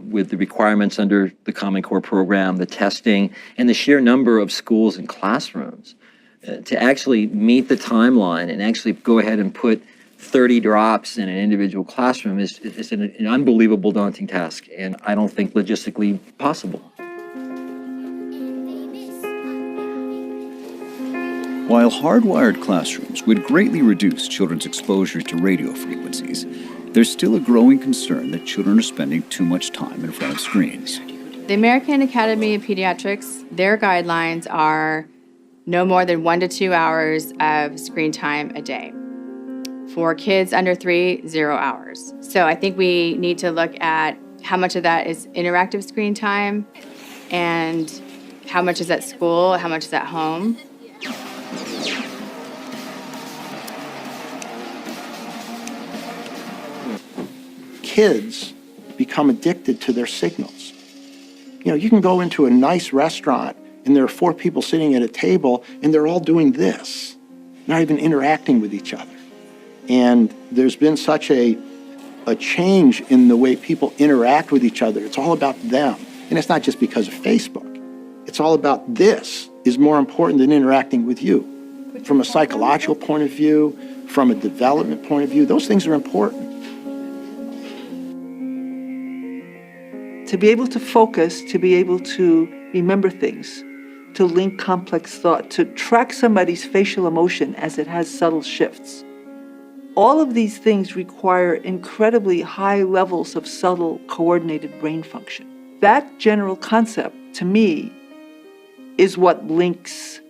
with the requirements under the Common Core program, the testing, and the sheer number of schools and classrooms, to actually meet the timeline and actually go ahead and put 30 drops in an individual classroom is an unbelievable daunting task, and I don't think logistically possible. While hardwired classrooms would greatly reduce children's exposure to radio frequencies, there's still a growing concern that children are spending too much time in front of screens. The American Academy of Pediatrics, their guidelines are no more than 1 to 2 hours of screen time a day. For kids under 3, 0 hours. So I think we need to look at how much of that is interactive screen time and how much is at school, how much is at home. Kids become addicted to their signals. You can go into a nice restaurant and there are 4 people sitting at a table and they're all doing this, not even interacting with each other. And there's been such a change in the way people interact with each other. It's all about them. And it's not just because of Facebook. It's all about this is more important than interacting with you. From a psychological point of view, from a development point of view, those things are important. To be able to focus, to be able to remember things, to link complex thought, to track somebody's facial emotion as it has subtle shifts. All of these things require incredibly high levels of subtle, coordinated brain function. That general concept, to me, is what links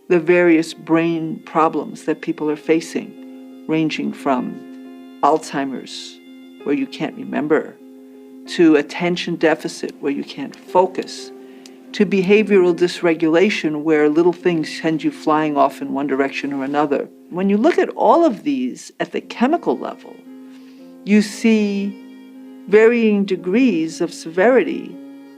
the various brain problems that people are facing, ranging from Alzheimer's, where you can't remember, to attention deficit, where you can't focus, to behavioral dysregulation, where little things send you flying off in one direction or another. When you look at all of these at the chemical level, you see varying degrees of severity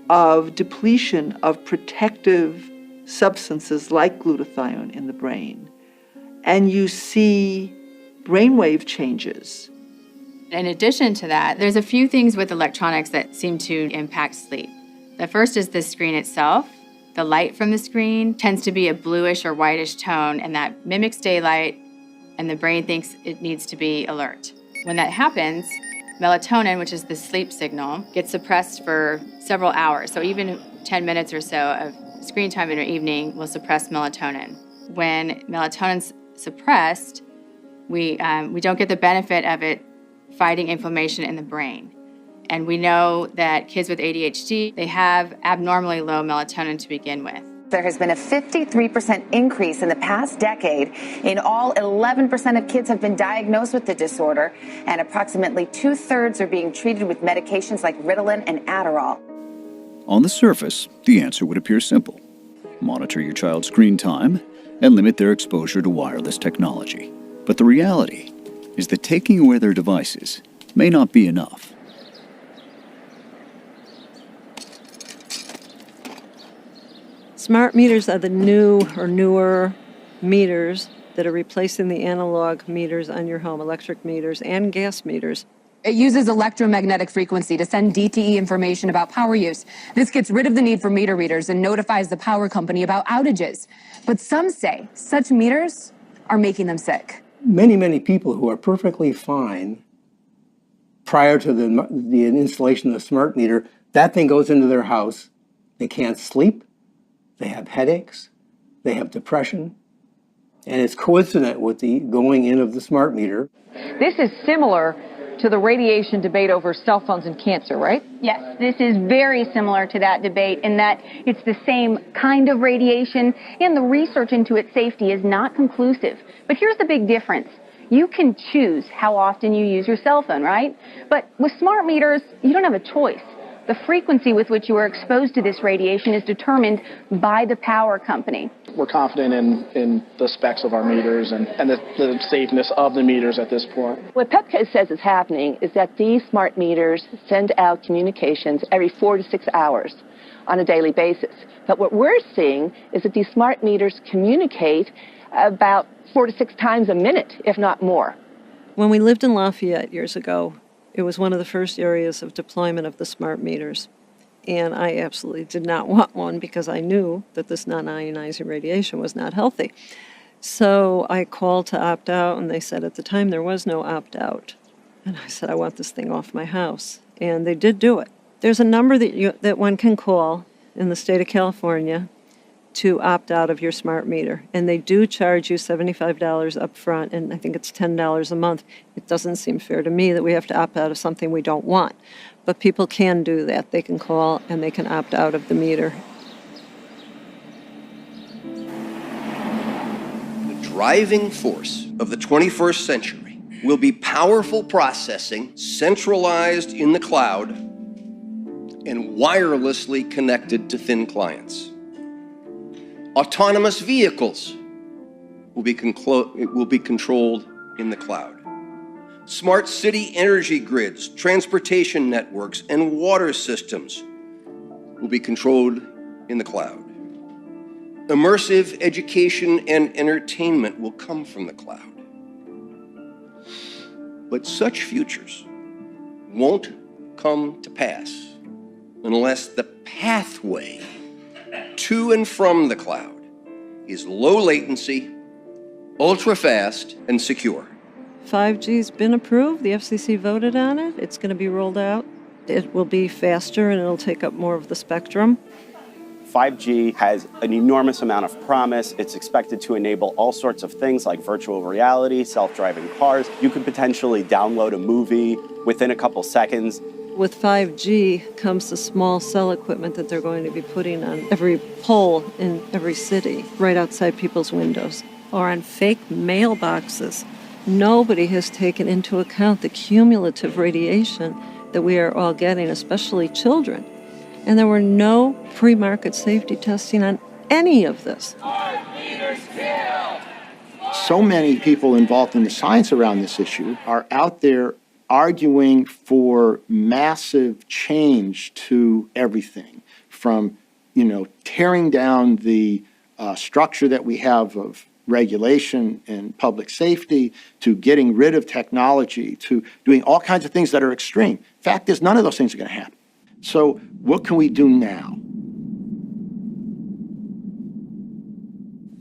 of depletion of protective substances like glutathione in the brain. And you see brainwave changes. In addition to that, there's a few things with electronics that seem to impact sleep. The first is the screen itself. The light from the screen tends to be a bluish or whitish tone, and that mimics daylight, and the brain thinks it needs to be alert. When that happens, melatonin, which is the sleep signal, gets suppressed for several hours. So even 10 minutes or so of screen time in your evening will suppress melatonin. When melatonin's suppressed, we don't get the benefit of it fighting inflammation in the brain. And we know that kids with ADHD, they have abnormally low melatonin to begin with. There has been a 53% increase in the past decade. In all, 11% of kids have been diagnosed with the disorder, and approximately 2/3 are being treated with medications like Ritalin and Adderall. On the surface, the answer would appear simple. Monitor your child's screen time and limit their exposure to wireless technology. But the reality is that taking away their devices may not be enough. Smart meters are the new or newer meters that are replacing the analog meters on your home, electric meters and gas meters. It uses electromagnetic frequency to send DTE information about power use. This gets rid of the need for meter readers and notifies the power company about outages. But some say such meters are making them sick. Many people who are perfectly fine prior to the installation of the smart meter, that thing goes into their house. They can't sleep. They have headaches. They have depression. And it's coincident with the going in of the smart meter. This is similar to the radiation debate over cell phones and cancer, right? Yes, this is very similar to that debate in that it's the same kind of radiation, and the research into its safety is not conclusive. But here's the big difference. You can choose how often you use your cell phone, right? But with smart meters, you don't have a choice. The frequency with which you are exposed to this radiation is determined by the power company. We're confident in the specs of our meters and the safeness of the meters at this point. What Pepco says is happening is that these smart meters send out communications every 4 to 6 hours on a daily basis. But what we're seeing is that these smart meters communicate about 4 to 6 times a minute, if not more. When we lived in Lafayette years ago, it was one of the first areas of deployment of the smart meters. And I absolutely did not want one because I knew that this non-ionizing radiation was not healthy. So I called to opt out, and they said at the time there was no opt-out. And I said, I want this thing off my house. And they did do it. There's a number that one can call in the state of California to opt out of your smart meter. And they do charge you $75 up front, and I think it's $10 a month. It doesn't seem fair to me that we have to opt out of something we don't want. But people can do that. They can call and they can opt out of the meter. The driving force of the 21st century will be powerful processing centralized in the cloud and wirelessly connected to thin clients. Autonomous vehicles will be controlled in the cloud. Smart city energy grids, transportation networks, and water systems will be controlled in the cloud. Immersive education and entertainment will come from the cloud. But such futures won't come to pass unless the pathway to and from the cloud is low latency, ultra fast, and secure. 5G's been approved. The FCC voted on it. It's going to be rolled out. It will be faster and it'll take up more of the spectrum. 5G has an enormous amount of promise. It's expected to enable all sorts of things like virtual reality, self-driving cars. You could potentially download a movie within a couple seconds. With 5G comes the small cell equipment that they're going to be putting on every pole in every city, right outside people's windows, or on fake mailboxes. Nobody has taken into account the cumulative radiation that we are all getting, especially children. And there were no pre-market safety testing on any of this. So many people involved in the science around this issue are out there arguing for massive change to everything, from, tearing down the structure that we have of regulation and public safety, to getting rid of technology, to doing all kinds of things that are extreme. Fact is, none of those things are going to happen. So what can we do now?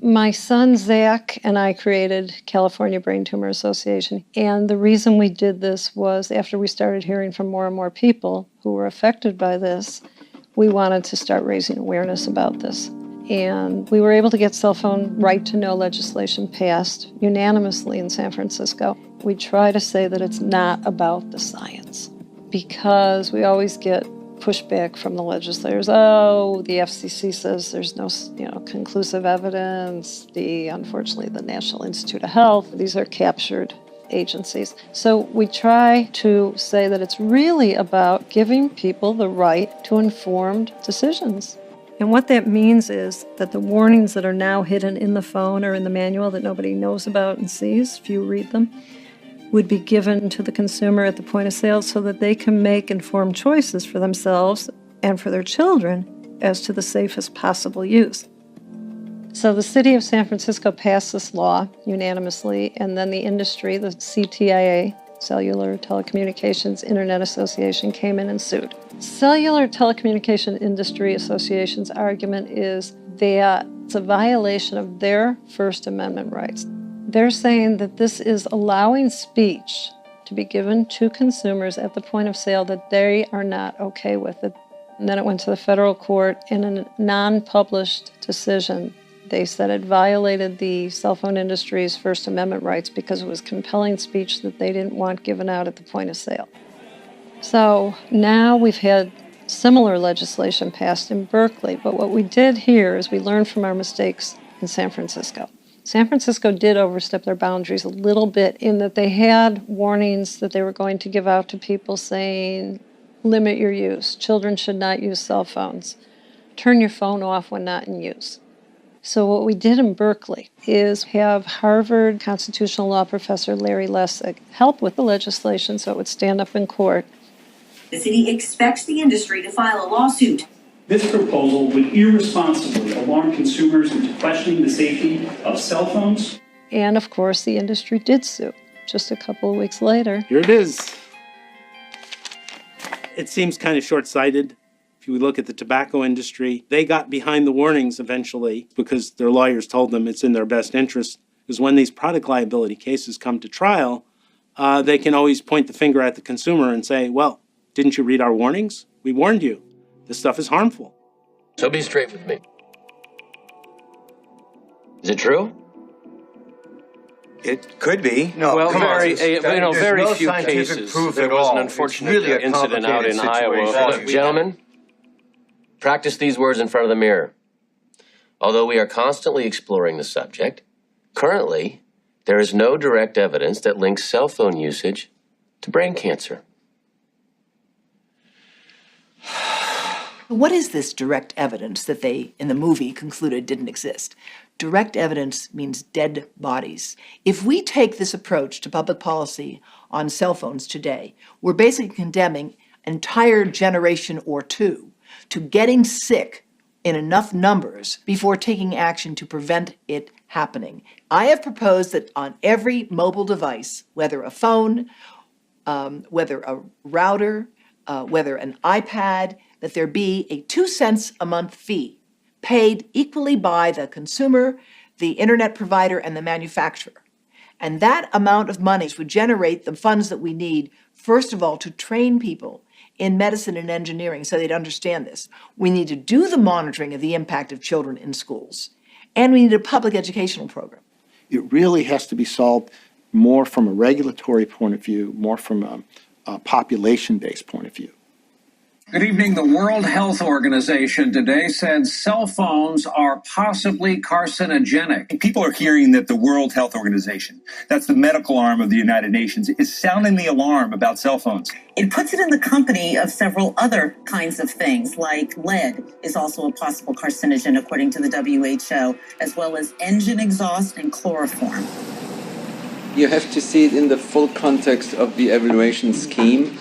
My son, Zach, and I created California Brain Tumor Association. And the reason we did this was after we started hearing from more and more people who were affected by this, we wanted to start raising awareness about this. And we were able to get cell phone right-to-know legislation passed unanimously in San Francisco. We try to say that it's not about the science, because we always get pushback from the legislators. Oh, the FCC says there's no, conclusive evidence. Unfortunately, the National Institute of Health, these are captured agencies. So we try to say that it's really about giving people the right to informed decisions. And what that means is that the warnings that are now hidden in the phone or in the manual that nobody knows about and sees, if you read them, would be given to the consumer at the point of sale so that they can make informed choices for themselves and for their children as to the safest possible use. So the city of San Francisco passed this law unanimously, and then the industry, the CTIA, Cellular Telecommunications Internet Association, came in and sued. Cellular Telecommunication Industry Association's argument is that it's a violation of their First Amendment rights. They're saying that this is allowing speech to be given to consumers at the point of sale that they are not okay with it. And then it went to the federal court in a non-published decision. They said it violated the cell phone industry's First Amendment rights because it was compelling speech that they didn't want given out at the point of sale. So now we've had similar legislation passed in Berkeley, but what we did here is we learned from our mistakes in San Francisco. San Francisco did overstep their boundaries a little bit in that they had warnings that they were going to give out to people saying, limit your use, children should not use cell phones, turn your phone off when not in use. So what we did in Berkeley is have Harvard constitutional law professor Larry Lessig help with the legislation so it would stand up in court. The city expects the industry to file a lawsuit. This proposal would irresponsibly alarm consumers into questioning the safety of cell phones. And of course, the industry did sue just a couple of weeks later. Here it is. It seems kind of short-sighted. If you look at the tobacco industry, they got behind the warnings eventually because their lawyers told them it's in their best interest. Because when these product liability cases come to trial, they can always point the finger at the consumer and say, well, didn't you read our warnings? We warned you. This stuff is harmful. So be straight with me. Is it true? It could be. No, well, very few cases. There was an unfortunate incident out in Iowa. Look, gentlemen, practice these words in front of the mirror. Although we are constantly exploring the subject, currently, there is no direct evidence that links cell phone usage to brain cancer. What is this direct evidence that they, in the movie, concluded didn't exist? Direct evidence means dead bodies. If we take this approach to public policy on cell phones today, we're basically condemning an entire generation or two to getting sick in enough numbers before taking action to prevent it happening. I have proposed that on every mobile device, whether a phone, whether a router, whether an iPad, that there be a 2 cents a month fee paid equally by the consumer, the internet provider, and the manufacturer. And that amount of money would generate the funds that we need, first of all, to train people in medicine and engineering so they'd understand this. We need to do the monitoring of the impact of children in schools, and we need a public educational program. It really has to be solved more from a regulatory point of view, more from a population-based point of view. Good evening. The World Health Organization today said cell phones are possibly carcinogenic. People are hearing that the World Health Organization, that's the medical arm of the United Nations, is sounding the alarm about cell phones. It puts it in the company of several other kinds of things, like lead is also a possible carcinogen, according to the WHO, as well as engine exhaust and chloroform. You have to see it in the full context of the evaluation scheme.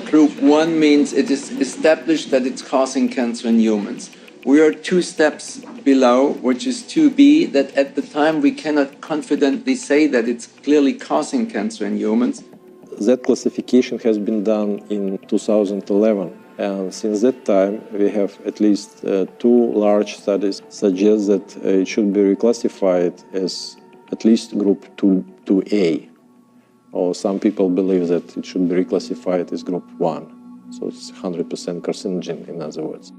Group 1 means it is established that it's causing cancer in humans. We are 2 steps below, which is 2B, that at the time we cannot confidently say that it's clearly causing cancer in humans. That classification has been done in 2011. And since that time, we have at least 2 large studies suggest that it should be reclassified as at least group 2A. Or some people believe that it should be reclassified as group 1. So it's 100% carcinogen, in other words.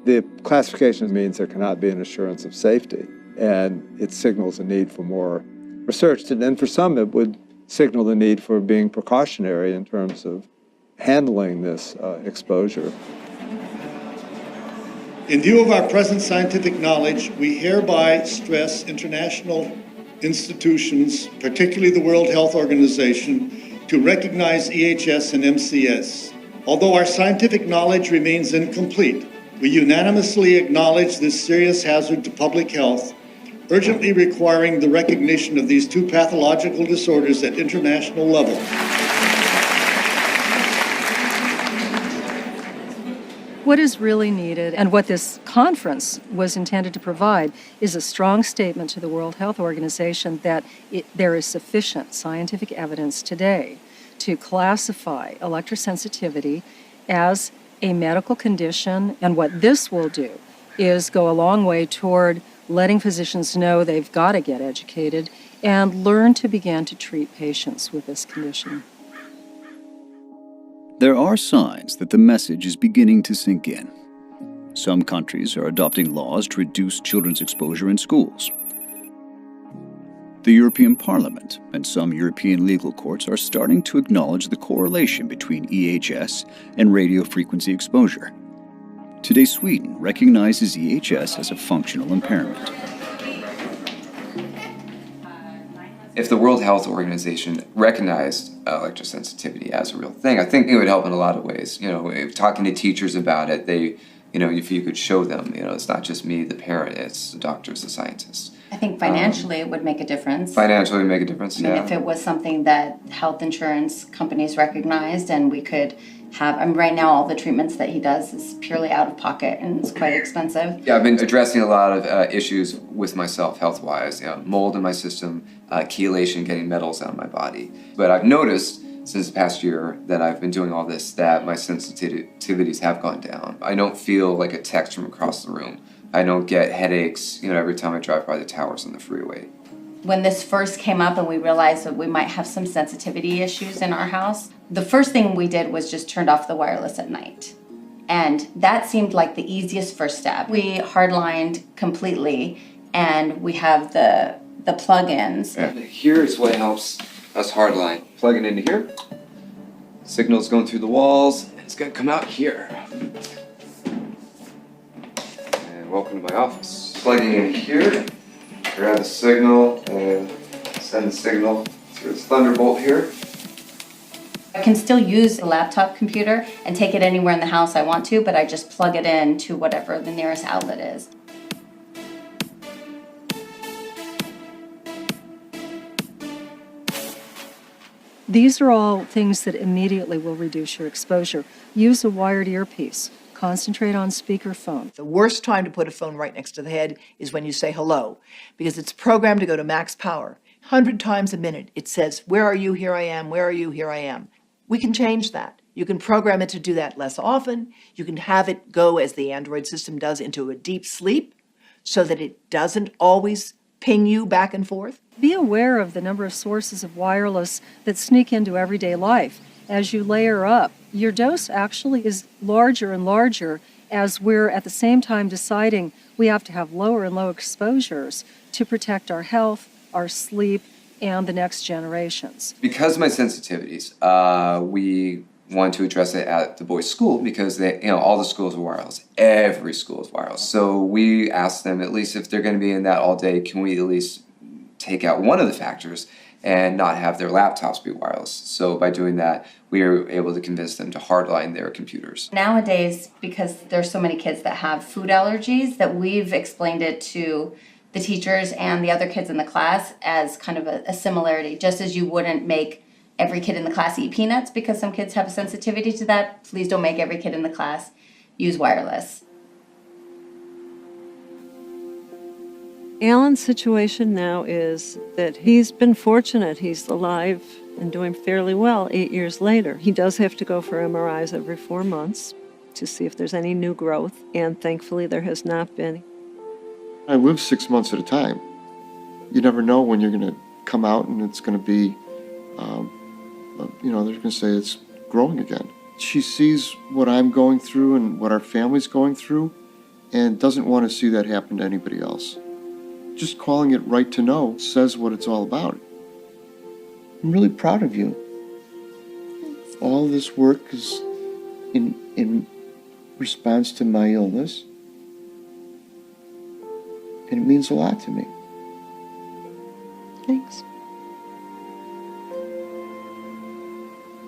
The classification means there cannot be an assurance of safety, and it signals a need for more research. And then for some, it would signal the need for being precautionary in terms of handling this exposure. In view of our present scientific knowledge, we hereby stress international institutions, particularly the World Health Organization, to recognize EHS and MCS. Although our scientific knowledge remains incomplete, we unanimously acknowledge this serious hazard to public health, urgently requiring the recognition of these two pathological disorders at international level. What is really needed, and what this conference was intended to provide, is a strong statement to the World Health Organization that there is sufficient scientific evidence today to classify electrosensitivity as a medical condition, and what this will do is go a long way toward letting physicians know they've got to get educated and learn to begin to treat patients with this condition. There are signs that the message is beginning to sink in. Some countries are adopting laws to reduce children's exposure in schools. The European Parliament and some European legal courts are starting to acknowledge the correlation between EHS and radio frequency exposure. Today, Sweden recognizes EHS as a functional impairment. If the World Health Organization recognized electrosensitivity as a real thing, I think it would help in a lot of ways. You know, if talking to teachers about it, if you could show them, it's not just me, the parent, it's the doctors, the scientists. I think financially it would make a difference. Financially make a difference, I mean, if it was something that health insurance companies recognized and we could have, right now all the treatments that he does is purely out of pocket and it's quite expensive. Yeah, I've been addressing a lot of issues with myself health-wise, mold in my system, chelation, getting metals out of my body. But I've noticed since the past year that I've been doing all this that my sensitivities have gone down. I don't feel like a text from across the room. I don't get headaches, every time I drive by the towers on the freeway. When this first came up and we realized that we might have some sensitivity issues in our house, the first thing we did was just turned off the wireless at night. And that seemed like the easiest first step. We hardlined completely and we have the plugins. Yeah. Here's what helps us hardline. Plug it into here. Signal's going through the walls. It's gonna come out here. And welcome to my office. Plugging in here. Grab the signal and send the signal through this Thunderbolt here. I can still use a laptop computer and take it anywhere in the house I want to, but I just plug it in to whatever the nearest outlet is. These are all things that immediately will reduce your exposure. Use a wired earpiece. Concentrate on speakerphone. The worst time to put a phone right next to the head is when you say hello, because it's programmed to go to max power. 100 times a minute it says, where are you, here I am, where are you, here I am. We can change that. You can program it to do that less often. You can have it go, as the Android system does, into a deep sleep so that it doesn't always ping you back and forth. Be aware of the number of sources of wireless that sneak into everyday life. As you layer up, your dose actually is larger and larger as we're at the same time deciding we have to have lower and lower exposures to protect our health, our sleep, and the next generations. Because of my sensitivities, we want to address it at the boys' school because all the schools are wireless. Every school is wireless. So we asked them, at least if they're going to be in that all day, can we at least take out one of the factors and not have their laptops be wireless? So by doing that, we were able to convince them to hardline their computers. Nowadays, because there's so many kids that have food allergies, that we've explained it to the teachers and the other kids in the class as kind of a similarity. Just as you wouldn't make every kid in the class eat peanuts because some kids have a sensitivity to that, please don't make every kid in the class use wireless. Alan's situation now is that he's been fortunate. He's alive and doing fairly well 8 years later. He does have to go for MRIs every 4 months to see if there's any new growth, and thankfully there has not been. I live 6 months at a time. You never know when you're going to come out and it's going to be, they're going to say it's growing again. She sees what I'm going through and what our family's going through and doesn't want to see that happen to anybody else. Just calling it Right to Know says what it's all about. I'm really proud of you. All this work is in responds to my illness, and it means a lot to me. Thanks.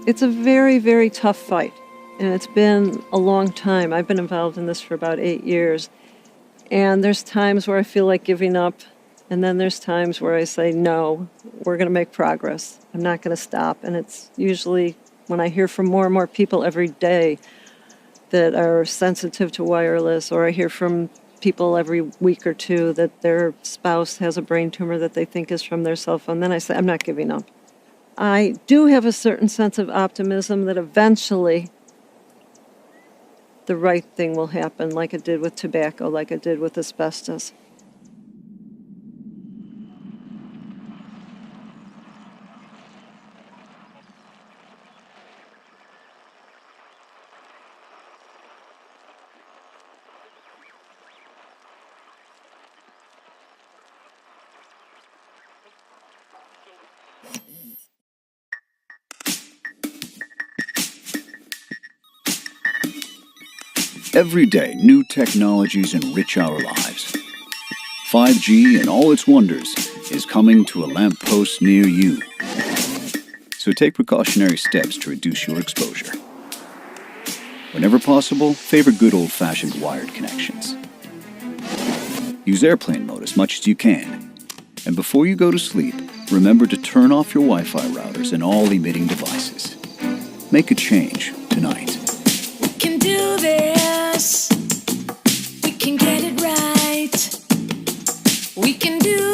It's a very, very tough fight, and it's been a long time. I've been involved in this for about 8 years, and there's times where I feel like giving up, and then there's times where I say, no, we're going to make progress. I'm not going to stop, and it's usually when I hear from more and more people every day that are sensitive to wireless, or I hear from people every week or two that their spouse has a brain tumor that they think is from their cell phone, then I say, I'm not giving up. I do have a certain sense of optimism that eventually the right thing will happen, like it did with tobacco, like it did with asbestos. Every day, new technologies enrich our lives. 5G and all its wonders is coming to a lamppost near you. So take precautionary steps to reduce your exposure. Whenever possible, favor good old-fashioned wired connections. Use airplane mode as much as you can. And before you go to sleep, remember to turn off your Wi-Fi routers and all emitting devices. Make a change tonight. We can do this. We can get it right. We can do